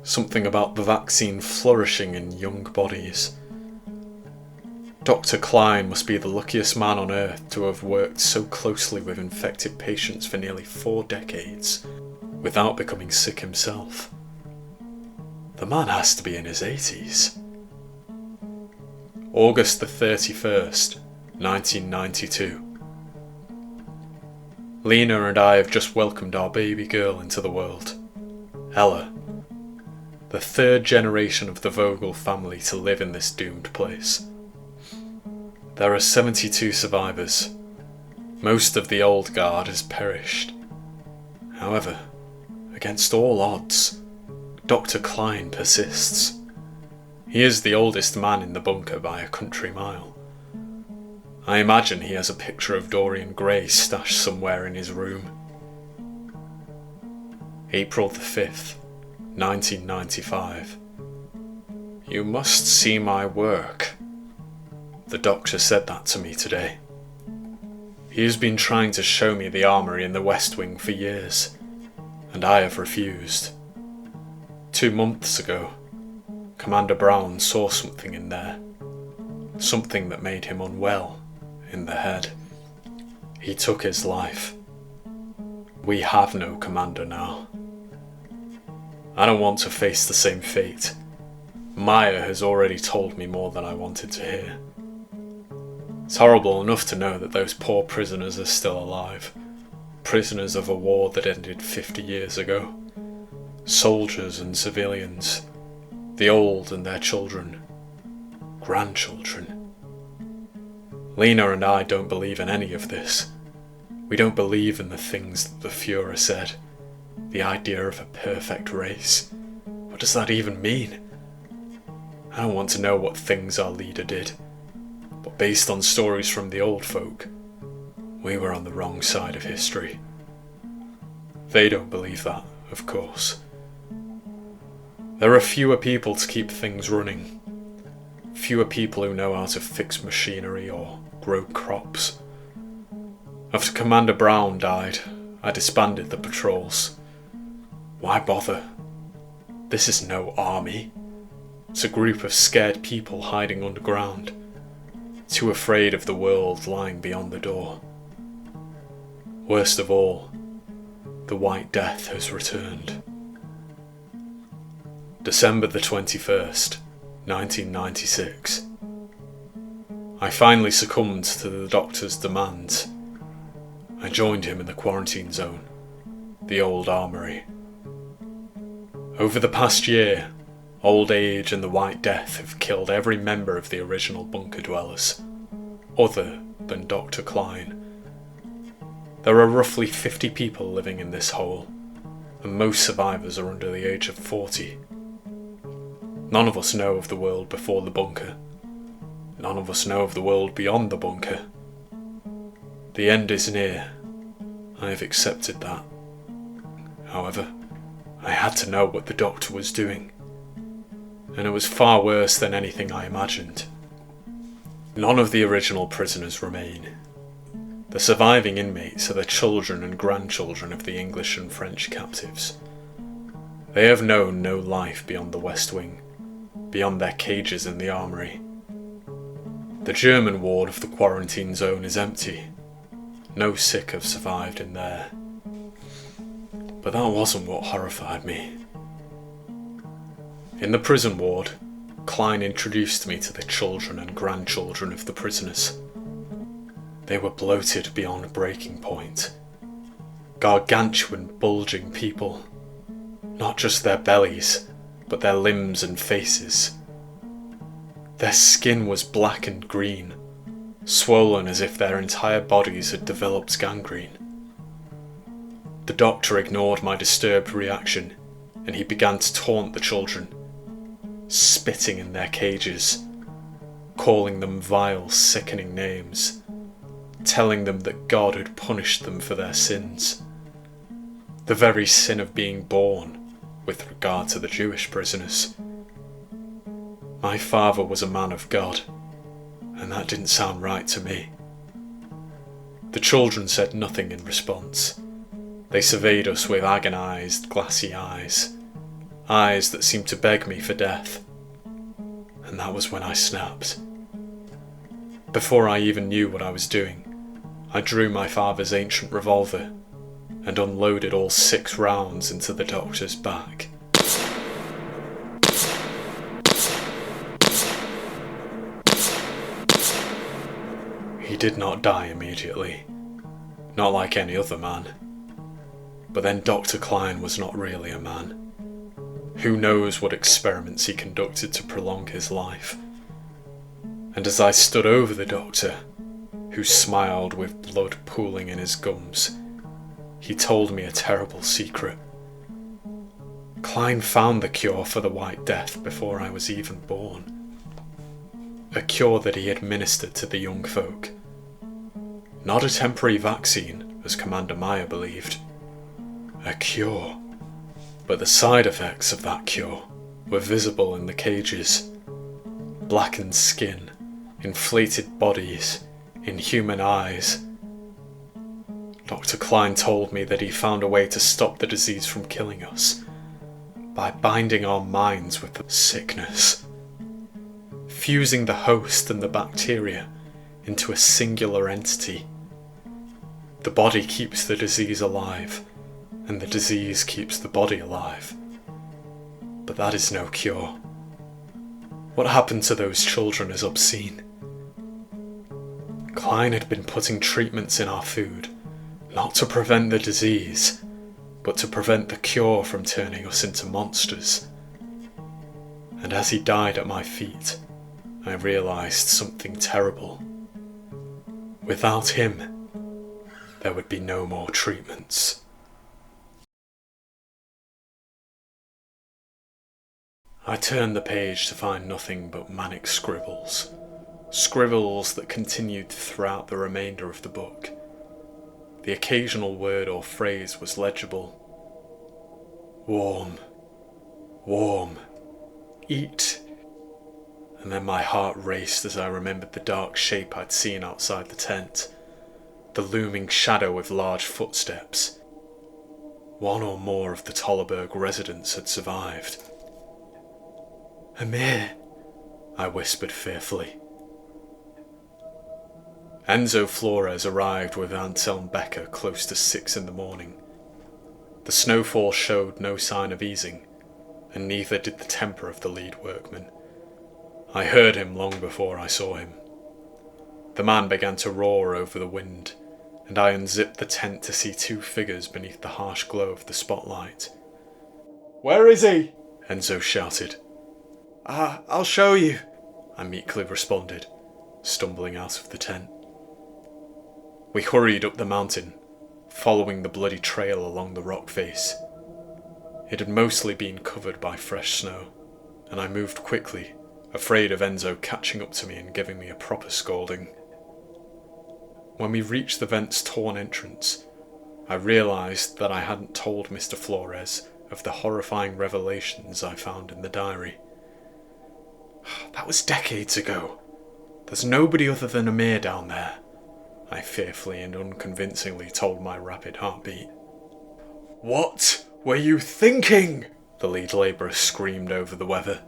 Something about the vaccine flourishing in young bodies. Dr. Klein must be the luckiest man on earth to have worked so closely with infected patients for nearly 4 decades, without becoming sick himself. The man has to be in his 80s. August the 31st, 1992. Lena and I have just welcomed our baby girl into the world, Ella, the 3rd generation of the Vogel family to live in this doomed place. There are 72 survivors. Most of the old guard has perished. However, against all odds, Dr. Klein persists. He is the oldest man in the bunker by a country mile. I imagine he has a picture of Dorian Gray stashed somewhere in his room. April the 5th, 1995. You must see my work. The doctor said that to me today. He has been trying to show me the armory in the West Wing for years, and I have refused. 2 months ago, Commander Brown saw something in there, something that made him unwell in the head. He took his life. We have no commander now. I don't want to face the same fate. Meyer has already told me more than I wanted to hear. It's horrible enough to know that those poor prisoners are still alive. Prisoners of a war that ended 50 years ago. Soldiers and civilians. The old and their children. Grandchildren. Lena and I don't believe in any of this. We don't believe in the things that the Führer said. The idea of a perfect race. What does that even mean? I don't want to know what things our leader did. But based on stories from the old folk, we were on the wrong side of history. They don't believe that, of course. There are fewer people to keep things running. Fewer people who know how to fix machinery or grow crops. After Commander Brown died, I disbanded the patrols. Why bother? This is no army. It's a group of scared people hiding underground, too afraid of the world lying beyond the door. Worst of all, the White Death has returned. December the 21st, 1996. I finally succumbed to the doctor's demands. I joined him in the quarantine zone, the old armory. Over the past year, old age and the White Death have killed every member of the original bunker dwellers, other than Dr. Klein. There are roughly 50 people living in this hole, and most survivors are under the age of 40. None of us know of the world before the bunker. None of us know of the world beyond the bunker. The end is near. I have accepted that. However, I had to know what the doctor was doing, and it was far worse than anything I imagined. None of the original prisoners remain. The surviving inmates are the children and grandchildren of the English and French captives. They have known no life beyond the West Wing, beyond their cages in the armory. The German ward of the quarantine zone is empty. No sick have survived in there. But that wasn't what horrified me. In the prison ward, Klein introduced me to the children and grandchildren of the prisoners. They were bloated beyond breaking point. Gargantuan, bulging people. Not just their bellies, but their limbs and faces. Their skin was black and green, swollen as if their entire bodies had developed gangrene. The doctor ignored my disturbed reaction, and he began to taunt the children, spitting in their cages, calling them vile, sickening names, telling them that God had punished them for their sins. The very sin of being born, with regard to the Jewish prisoners. My father was a man of God, and that didn't sound right to me. The children said nothing in response. They surveyed us with agonised, glassy eyes that seemed to beg me for death. And that was when I snapped. Before I even knew what I was doing, I drew my father's ancient revolver and unloaded all 6 rounds into the doctor's back. He did not die immediately, not like any other man. But then Dr. Klein was not really a man. Who knows what experiments he conducted to prolong his life? And as I stood over the doctor, who smiled with blood pooling in his gums, he told me a terrible secret. Klein found the cure for the White Death before I was even born. A cure that he administered to the young folk. Not a temporary vaccine, as Commander Meyer believed. A cure. But the side effects of that cure were visible in the cages. Blackened skin, inflated bodies, inhuman eyes. Dr. Klein told me that he found a way to stop the disease from killing us by binding our minds with the sickness, fusing the host and the bacteria into a singular entity. The body keeps the disease alive, and the disease keeps the body alive. But that is no cure. What happened to those children is obscene. Klein had been putting treatments in our food, not to prevent the disease, but to prevent the cure from turning us into monsters. And as he died at my feet, I realised something terrible. Without him, there would be no more treatments. I turned the page to find nothing but manic scribbles. Scribbles that continued throughout the remainder of the book. The occasional word or phrase was legible. Warm, warm, eat. And then my heart raced as I remembered the dark shape I'd seen outside the tent. The looming shadow with large footsteps. One or more of the Tollerberg residents had survived. Amir, I whispered fearfully. Enzo Flores arrived with Anselm Becker close to 6 in the morning. The snowfall showed no sign of easing, and neither did the temper of the lead workman. I heard him long before I saw him. The man began to roar over the wind, and I unzipped the tent to see 2 figures beneath the harsh glow of the spotlight. "Where is he?" Enzo shouted. I'll show you," I meekly responded, stumbling out of the tent. We hurried up the mountain, following the bloody trail along the rock face. It had mostly been covered by fresh snow, and I moved quickly, afraid of Enzo catching up to me and giving me a proper scolding. When we reached the vent's torn entrance, I realised that I hadn't told Mr. Flores of the horrifying revelations I found in the diary. "That was decades ago. There's nobody other than Amir down there," I fearfully and unconvincingly told my rapid heartbeat. "What were you thinking?" the lead labourer screamed over the weather.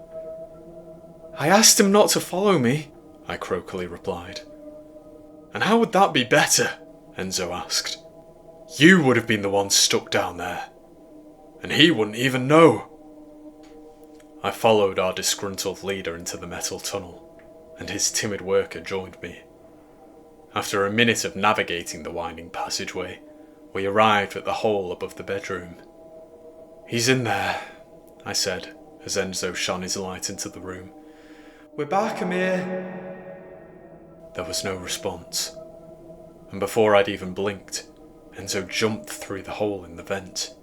"I asked him not to follow me," I croakily replied. "And how would that be better?" Enzo asked. "You would have been the one stuck down there, and he wouldn't even know." I followed our disgruntled leader into the metal tunnel, and his timid worker joined me. After a minute of navigating the winding passageway, we arrived at the hole above the bedroom. "He's in there," I said, as Enzo shone his light into the room. "We're back, Amir." There was no response, and before I'd even blinked, Enzo jumped through the hole in the vent.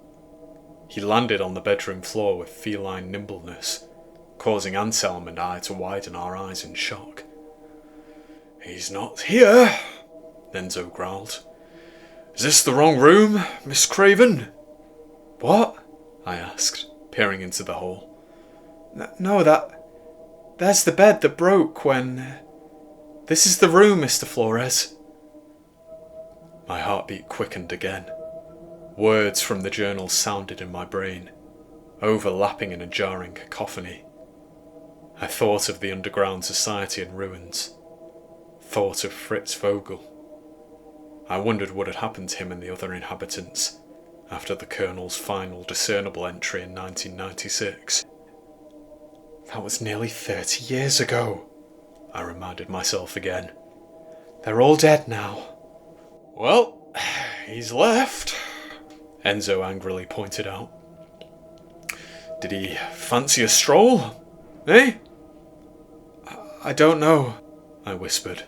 He landed on the bedroom floor with feline nimbleness, causing Anselm and I to widen our eyes in shock. "He's not here," Enzo growled. "Is this the wrong room, Miss Craven?" "What?" I asked, peering into the hole. No, there's the bed that broke when... This is the room, Mr. Flores." My heartbeat quickened again. Words from the journal sounded in my brain, overlapping in a jarring cacophony. I thought of the underground society in ruins, thought of Fritz Vogel. I wondered what had happened to him and the other inhabitants after the Colonel's final discernible entry in 1996. That was nearly 30 years ago, I reminded myself again. They're all dead now. "Well, he's left," Enzo angrily pointed out. "Did he fancy a stroll, eh?" I don't know," I whispered.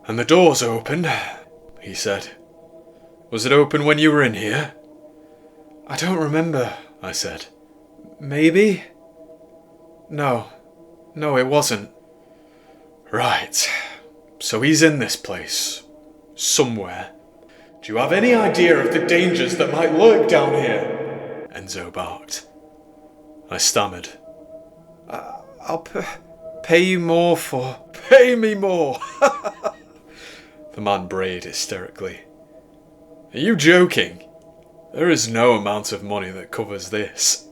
"And the door's open," he said. "Was it open when you were in here?" "I don't remember," I said. "Maybe? No, it wasn't." "Right, so he's in this place, somewhere. Do you have any idea of the dangers that might lurk down here?" Enzo barked. I stammered. I'll pay you more for... "Pay me more!" The man brayed hysterically. "Are you joking? There is no amount of money that covers this.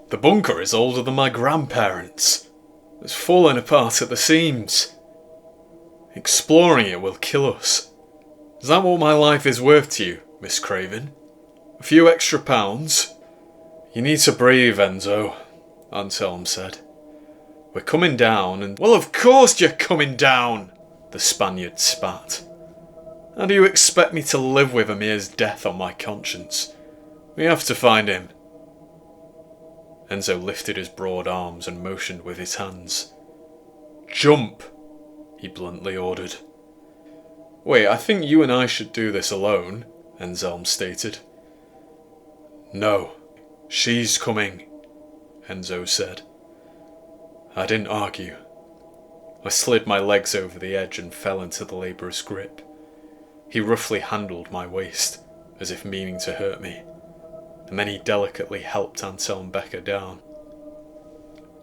The bunker is older than my grandparents. It's fallen apart at the seams. Exploring it will kill us. Is that what my life is worth to you, Miss Craven? A few extra pounds?" "You need to breathe, Enzo," Anselm said. "We're coming down and..." "Well, of course you're coming down," the Spaniard spat. "How do you expect me to live with Amir's death on my conscience? We have to find him." Enzo lifted his broad arms and motioned with his hands. "Jump," he bluntly ordered. "Wait, I think you and I should do this alone," Anselm stated. "No, she's coming," Enzo said. I didn't argue. I slid my legs over the edge and fell into the labourer's grip. He roughly handled my waist, as if meaning to hurt me, and then he delicately helped Anselm Becker down.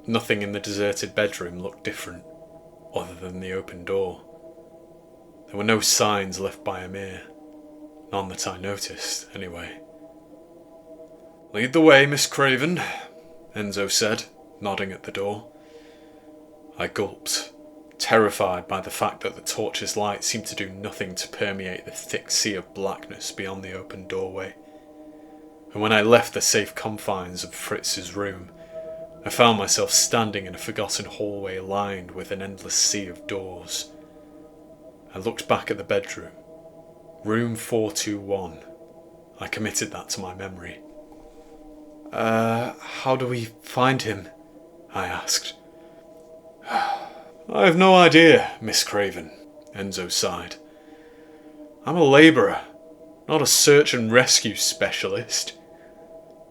Nothing in the deserted bedroom looked different, other than the open door. There were no signs left by Amir, none that I noticed, anyway. "Lead the way, Miss Craven," Enzo said, nodding at the door. I gulped, terrified by the fact that the torch's light seemed to do nothing to permeate the thick sea of blackness beyond the open doorway. And when I left the safe confines of Fritz's room, I found myself standing in a forgotten hallway lined with an endless sea of doors. I looked back at the bedroom. Room 421. I committed that to my memory. How do we find him? I asked. I have no idea, Miss Craven, Enzo sighed. I'm a labourer, not a search and rescue specialist.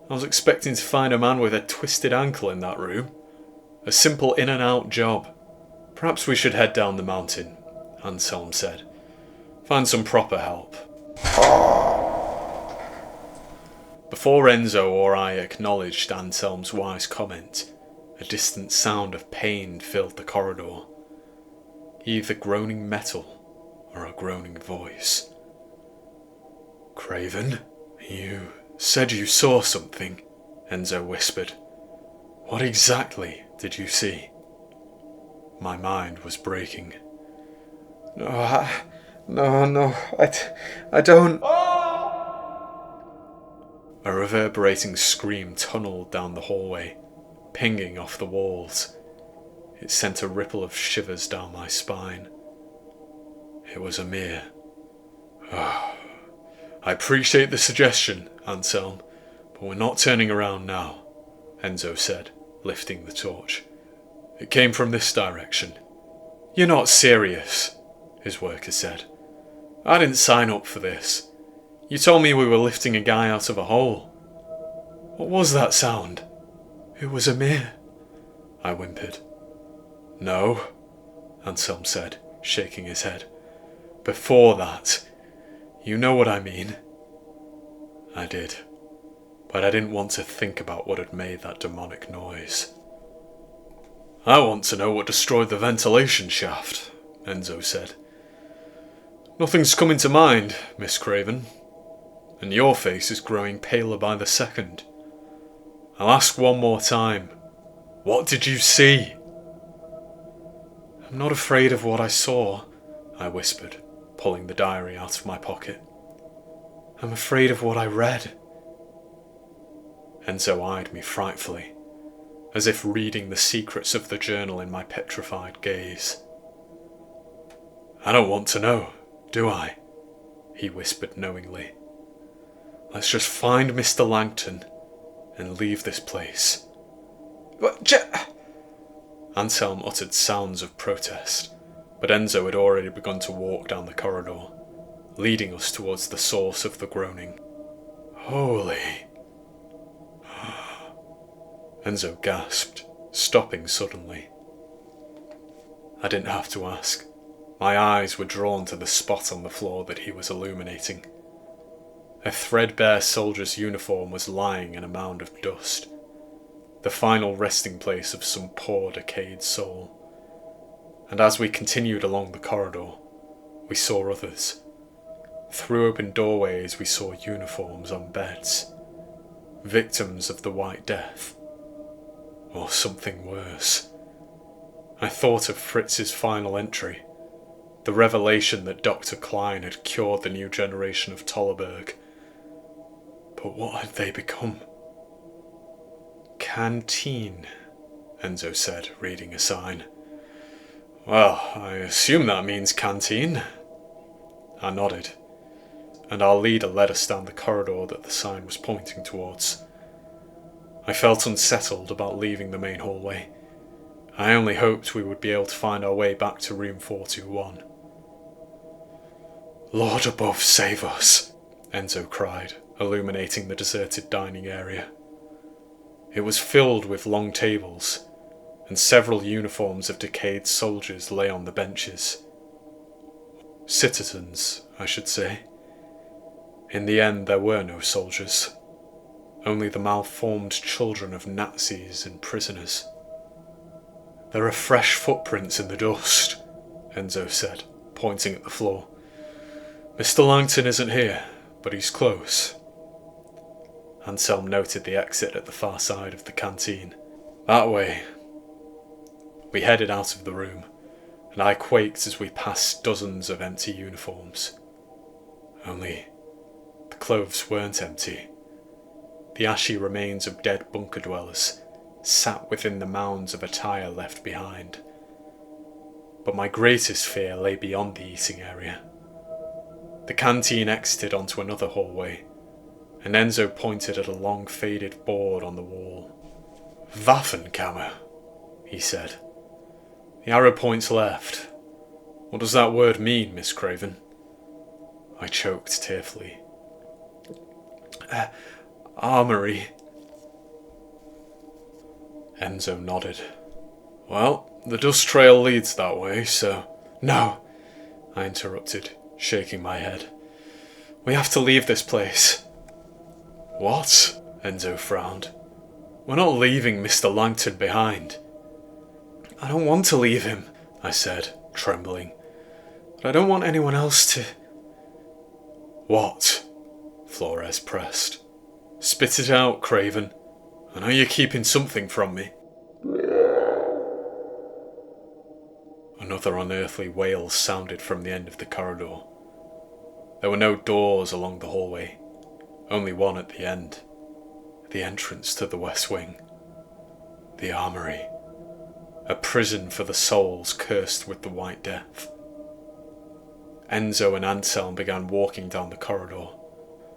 I was expecting to find a man with a twisted ankle in that room. A simple in and out job. Perhaps we should head down the mountain, Anselm said. Find some proper help. Before Enzo or I acknowledged Anselm's wise comment, a distant sound of pain filled the corridor. Either groaning metal or a groaning voice. Craven, you said you saw something, Enzo whispered. What exactly did you see? My mind was breaking. No, I don't... A reverberating scream tunneled down the hallway, pinging off the walls. It sent a ripple of shivers down my spine. It was Amir. I appreciate the suggestion, Anselm, but we're not turning around now, Enzo said, lifting the torch. It came from this direction. You're not serious, his worker said. I didn't sign up for this. You told me we were lifting a guy out of a hole. What was that sound? It was Amir, I whimpered. No, Anselm said, shaking his head. Before that. You know what I mean. I did, but I didn't want to think about what had made that demonic noise. I want to know what destroyed the ventilation shaft, Enzo said. Nothing's coming to mind, Miss Craven, and your face is growing paler by the second. I'll ask one more time. What did you see? I'm not afraid of what I saw, I whispered, pulling the diary out of my pocket. I'm afraid of what I read. Enzo eyed me frightfully, as if reading the secrets of the journal in my petrified gaze. I don't want to know, do I? He whispered knowingly. Let's just find Mr. Langton and leave this place. But Anselm uttered sounds of protest, but Enzo had already begun to walk down the corridor, leading us towards the source of the groaning. Holy... Enzo gasped, stopping suddenly. I didn't have to ask. My eyes were drawn to the spot on the floor that he was illuminating. A threadbare soldier's uniform was lying in a mound of dust, the final resting place of some poor decayed soul. And as we continued along the corridor, we saw others. Through open doorways we saw uniforms on beds, victims of the White Death. Or something worse. I thought of Fritz's final entry, the revelation that Dr. Klein had cured the new generation of Tollerberg. But what had they become? Canteen, Enzo said, reading a sign. Well, I assume that means canteen. I nodded, and our leader led us down the corridor that the sign was pointing towards. I felt unsettled about leaving the main hallway. I only hoped we would be able to find our way back to room 421. Lord above save us, Enzo cried, illuminating the deserted dining area. It was filled with long tables, and several uniforms of decayed soldiers lay on the benches. Citizens, I should say. In the end, there were no soldiers. Only the malformed children of Nazis and prisoners. There are fresh footprints in the dust, Enzo said, pointing at the floor. Mr. Langton isn't here, but he's close. Anselm noted the exit at the far side of the canteen. That way. We headed out of the room, and I quaked as we passed dozens of empty uniforms. Only, the clothes weren't empty. The ashy remains of dead bunker dwellers sat within the mounds of attire left behind. But my greatest fear lay beyond the eating area. The canteen exited onto another hallway, and Enzo pointed at a long faded board on the wall. Waffenkammer, he said. The arrow points left. What does that word mean, Miss Craven? I choked tearfully. Armory. Enzo nodded. Well, the dust trail leads that way, so... No, I interrupted, shaking my head. We have to leave this place. What? Enzo frowned. We're not leaving Mr. Langton behind. I don't want to leave him, I said, trembling. But I don't want anyone else to... What? Flores pressed. Spit it out, Craven. I know you're keeping something from me. Another unearthly wail sounded from the end of the corridor. There were no doors along the hallway, only one at the end, the entrance to the west wing. The armory, a prison for the souls cursed with the White Death. Enzo and Anselm began walking down the corridor,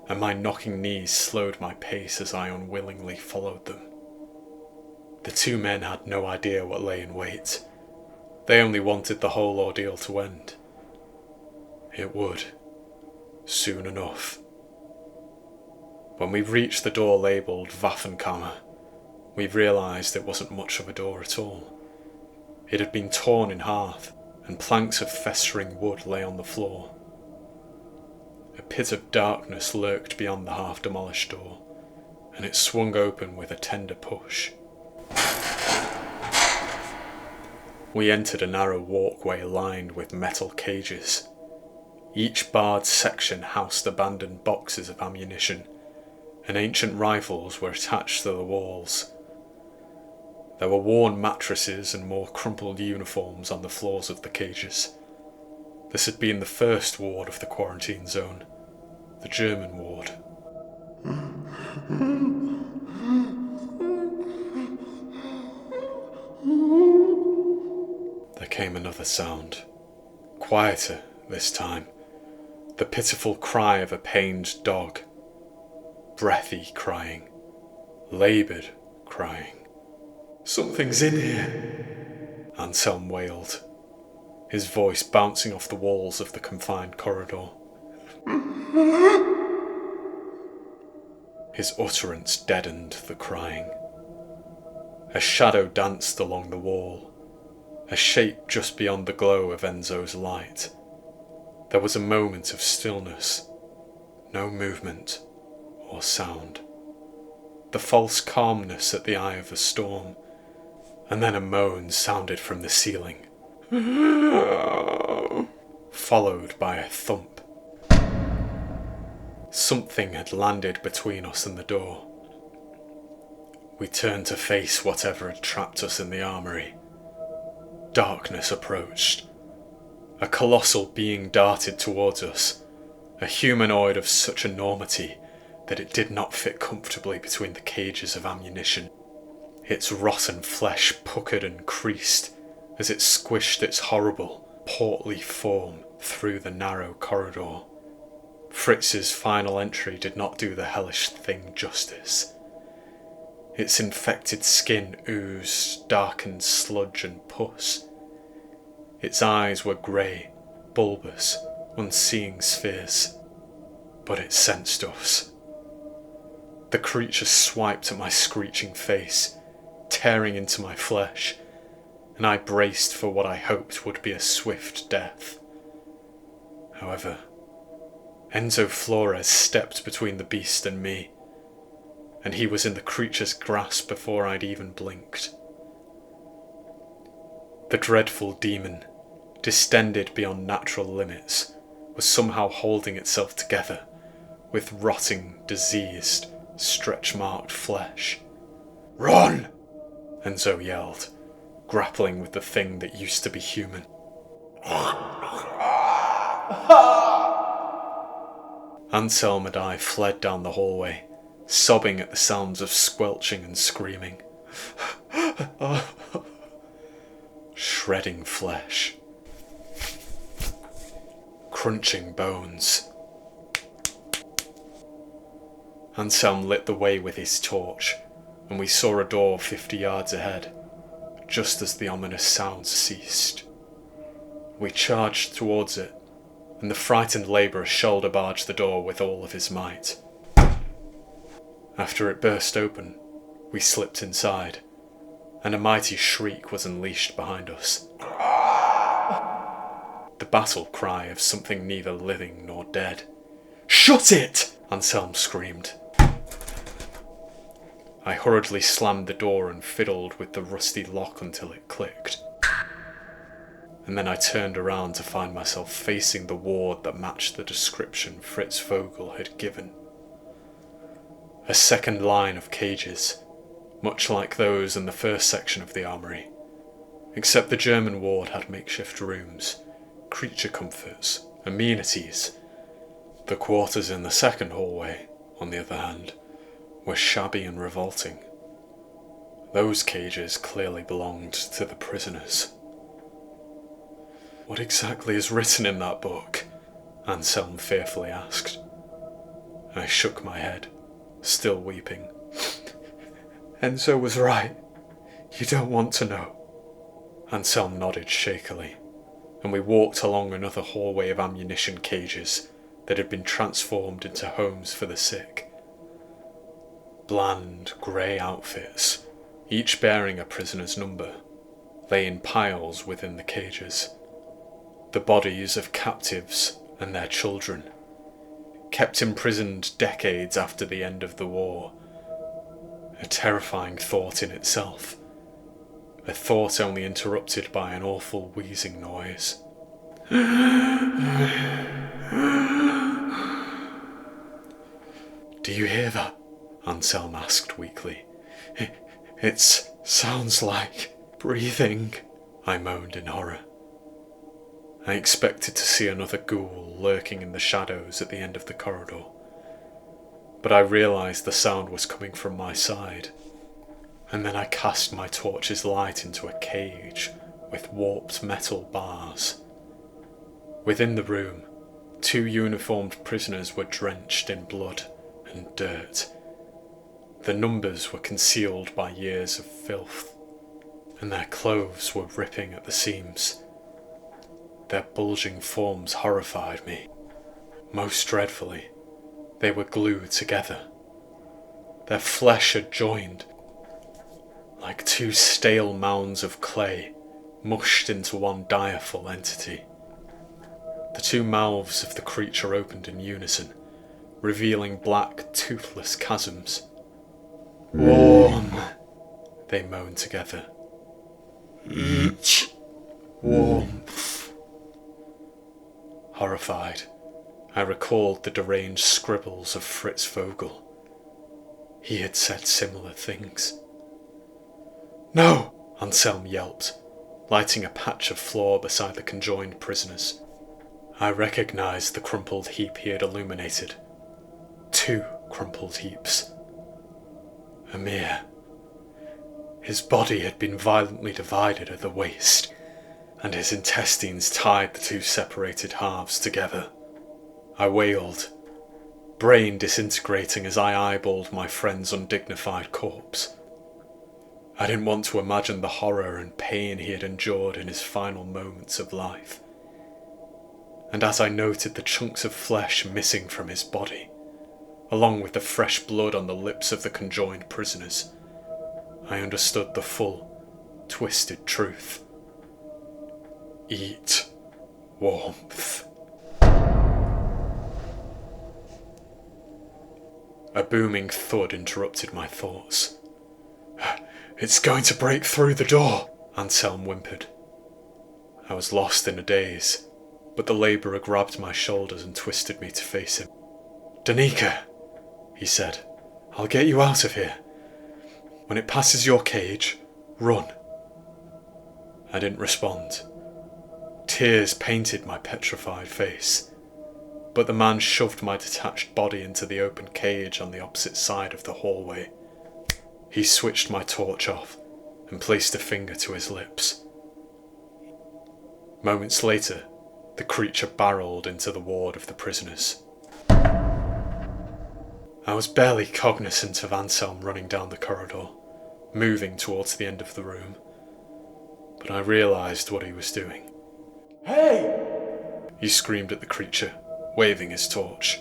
and my knocking knees slowed my pace as I unwillingly followed them. The two men had no idea what lay in wait. They only wanted the whole ordeal to end. It would, soon enough. When we reached the door labelled Waffenkammer, we realised it wasn't much of a door at all. It had been torn in half, and planks of festering wood lay on the floor. A pit of darkness lurked beyond the half-demolished door, and it swung open with a tender push. We entered a narrow walkway lined with metal cages. Each barred section housed abandoned boxes of ammunition, and ancient rifles were attached to the walls. There were worn mattresses and more crumpled uniforms on the floors of the cages. This had been the first ward of the quarantine zone, the German ward. There came another sound, quieter this time, the pitiful cry of a pained dog. Breathy crying, laboured crying. Something's in here, Anselm wailed, his voice bouncing off the walls of the confined corridor. His utterance deadened the crying. A shadow danced along the wall, a shape just beyond the glow of Enzo's light. There was a moment of stillness, no movement or sound. The false calmness at the eye of the storm, and then a moan sounded from the ceiling, followed by a thump. Something had landed between us and the door. We turned to face whatever had trapped us in the armory. Darkness approached. A colossal being darted towards us, a humanoid of such enormity that it did not fit comfortably between the cages of ammunition. Its rotten flesh puckered and creased as it squished its horrible, portly form through the narrow corridor. Fritz's final entry did not do the hellish thing justice. Its infected skin oozed darkened sludge and pus. Its eyes were grey, bulbous, unseeing spheres, but it sensed us. The creature swiped at my screeching face, tearing into my flesh, and I braced for what I hoped would be a swift death. However, Enzo Flores stepped between the beast and me, and he was in the creature's grasp before I'd even blinked. The dreadful demon, distended beyond natural limits, was somehow holding itself together with rotting, diseased, stretch-marked flesh. "Run!" Enzo yelled, grappling with the thing that used to be human. Anselm and I fled down the hallway, sobbing at the sounds of squelching and screaming. Shredding flesh. Crunching bones. Anselm lit the way with his torch, and we saw a door 50 yards ahead, just as the ominous sounds ceased. We charged towards it, and the frightened labourer shoulder barged the door with all of his might. After it burst open, we slipped inside, and a mighty shriek was unleashed behind us. The battle cry of something neither living nor dead. "Shut it!" Anselm screamed. I hurriedly slammed the door and fiddled with the rusty lock until it clicked. And then I turned around to find myself facing the ward that matched the description Fritz Vogel had given. A second line of cages, much like those in the first section of the armory, except the German ward had makeshift rooms, creature comforts, amenities. The quarters in the second hallway, on the other hand, were shabby and revolting. Those cages clearly belonged to the prisoners. "What exactly is written in that book?" Anselm fearfully asked. I shook my head, still weeping. "Enzo was right. You don't want to know." Anselm nodded shakily, and we walked along another hallway of ammunition cages that had been transformed into homes for the sick. Bland, grey outfits, each bearing a prisoner's number, lay in piles within the cages. The bodies of captives and their children, kept imprisoned decades after the end of the war. A terrifying thought in itself. A thought only interrupted by an awful wheezing noise. "Do you hear that?" Anselm asked weakly. It sounds like breathing," I moaned in horror. I expected to see another ghoul lurking in the shadows at the end of the corridor, but I realised the sound was coming from my side, and then I cast my torch's light into a cage with warped metal bars. Within the room, 2 uniformed prisoners were drenched in blood and dirt. The numbers were concealed by years of filth, and their clothes were ripping at the seams. Their bulging forms horrified me. Most dreadfully, they were glued together. Their flesh had joined, like 2 stale mounds of clay, mushed into one direful entity. The 2 mouths of the creature opened in unison, revealing black, toothless chasms. "Warm," they moaned together. "Each warmth." Horrified, I recalled the deranged scribbles of Fritz Vogel. He had said similar things. "No!" Anselm yelped, lighting a patch of floor beside the conjoined prisoners. I recognised the crumpled heap he had illuminated. 2 crumpled heaps. Amir. His body had been violently divided at the waist, and his intestines tied the 2 separated halves together. I wailed, brain disintegrating as I eyeballed my friend's undignified corpse. I didn't want to imagine the horror and pain he had endured in his final moments of life. And as I noted the chunks of flesh missing from his body, along with the fresh blood on the lips of the conjoined prisoners, I understood the full, twisted truth. Eat warmth. A booming thud interrupted my thoughts. "It's going to break through the door," Anselm whimpered. I was lost in a daze, but the labourer grabbed my shoulders and twisted me to face him. "Danica," he said, "I'll get you out of here. When it passes your cage, Run. I didn't respond. Tears painted my petrified face, but the man shoved my detached body into the open cage on the opposite side of the hallway. He switched my torch off and placed a finger to his lips. Moments later, the creature barreled into the ward of the prisoners. I was barely cognizant of Anselm running down the corridor, moving towards the end of the room, but I realised what he was doing. Hey! He screamed at the creature, waving his torch.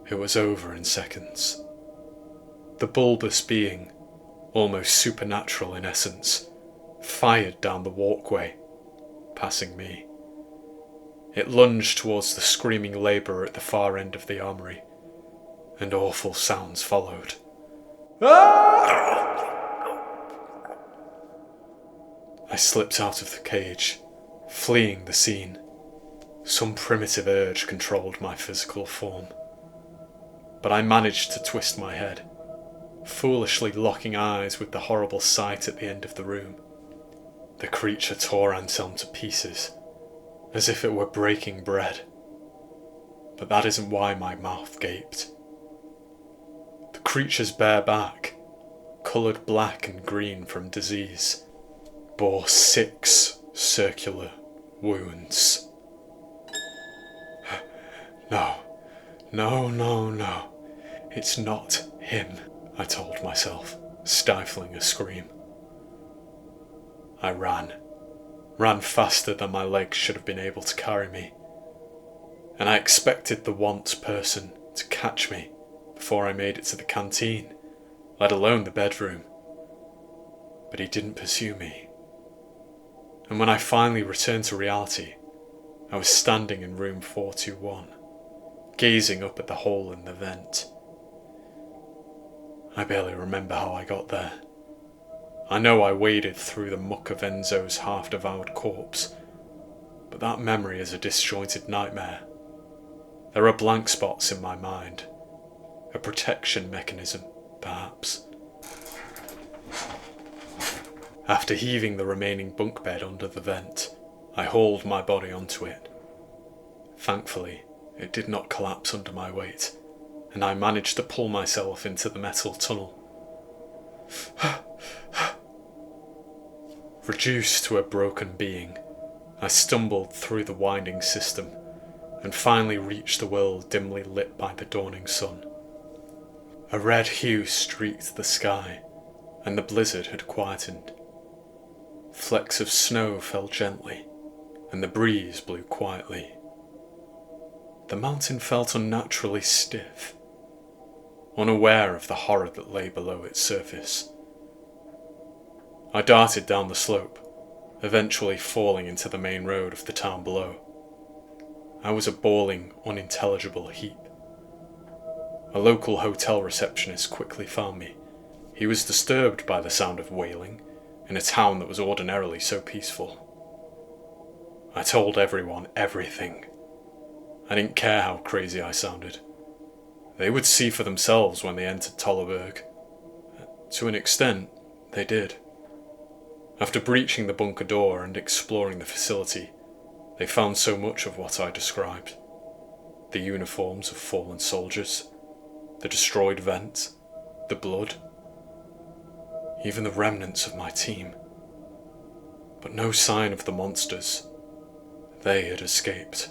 It was over in seconds. The bulbous being, almost supernatural in essence, fired down the walkway, passing me. It lunged towards the screaming labourer at the far end of the armory, and awful sounds followed. Ah! I slipped out of the cage, fleeing the scene. Some primitive urge controlled my physical form. But I managed to twist my head, foolishly locking eyes with the horrible sight at the end of the room. The creature tore Anselm to pieces, as if it were breaking bread. But that isn't why my mouth gaped. The creature's bare back, coloured black and green from disease, bore 6 circular wounds. No, it's not him, I told myself, stifling a scream. I ran faster than my legs should have been able to carry me, and I expected the once person to catch me before I made it to the canteen, let alone the bedroom. But he didn't pursue me. And when I finally returned to reality, I was standing in room 421, gazing up at the hole in the vent. I barely remember how I got there. I know I waded through the muck of Enzo's half-devoured corpse, but that memory is a disjointed nightmare. There are blank spots in my mind. A protection mechanism, perhaps. After heaving the remaining bunk bed under the vent, I hauled my body onto it. Thankfully, it did not collapse under my weight, and I managed to pull myself into the metal tunnel. Reduced to a broken being, I stumbled through the winding system and finally reached the world dimly lit by the dawning sun. A red hue streaked the sky, and the blizzard had quietened. Flecks of snow fell gently, and the breeze blew quietly. The mountain felt unnaturally stiff, unaware of the horror that lay below its surface. I darted down the slope, eventually falling into the main road of the town below. I was a bawling, unintelligible heap. A local hotel receptionist quickly found me. He was disturbed by the sound of wailing in a town that was ordinarily so peaceful. I told everyone everything. I didn't care how crazy I sounded. They would see for themselves when they entered Tollerberg. To an extent, they did. After breaching the bunker door and exploring the facility, they found so much of what I described. The uniforms of fallen soldiers, the destroyed vent, the blood, even the remnants of my team. But no sign of the monsters. They had escaped.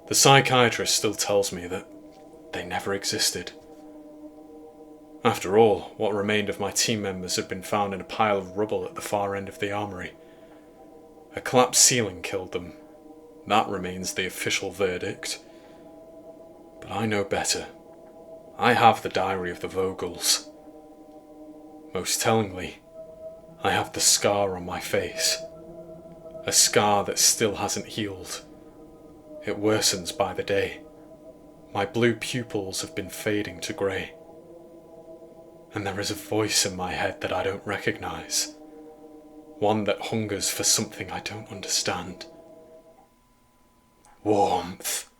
The psychiatrist still tells me that they never existed. After all, what remained of my team members had been found in a pile of rubble at the far end of the armory. A collapsed ceiling killed them. That remains the official verdict. But I know better. I have the diary of the Vogels. Most tellingly, I have the scar on my face. A scar that still hasn't healed. It worsens by the day. My blue pupils have been fading to grey. And there is a voice in my head that I don't recognise. One that hungers for something I don't understand. Warmth.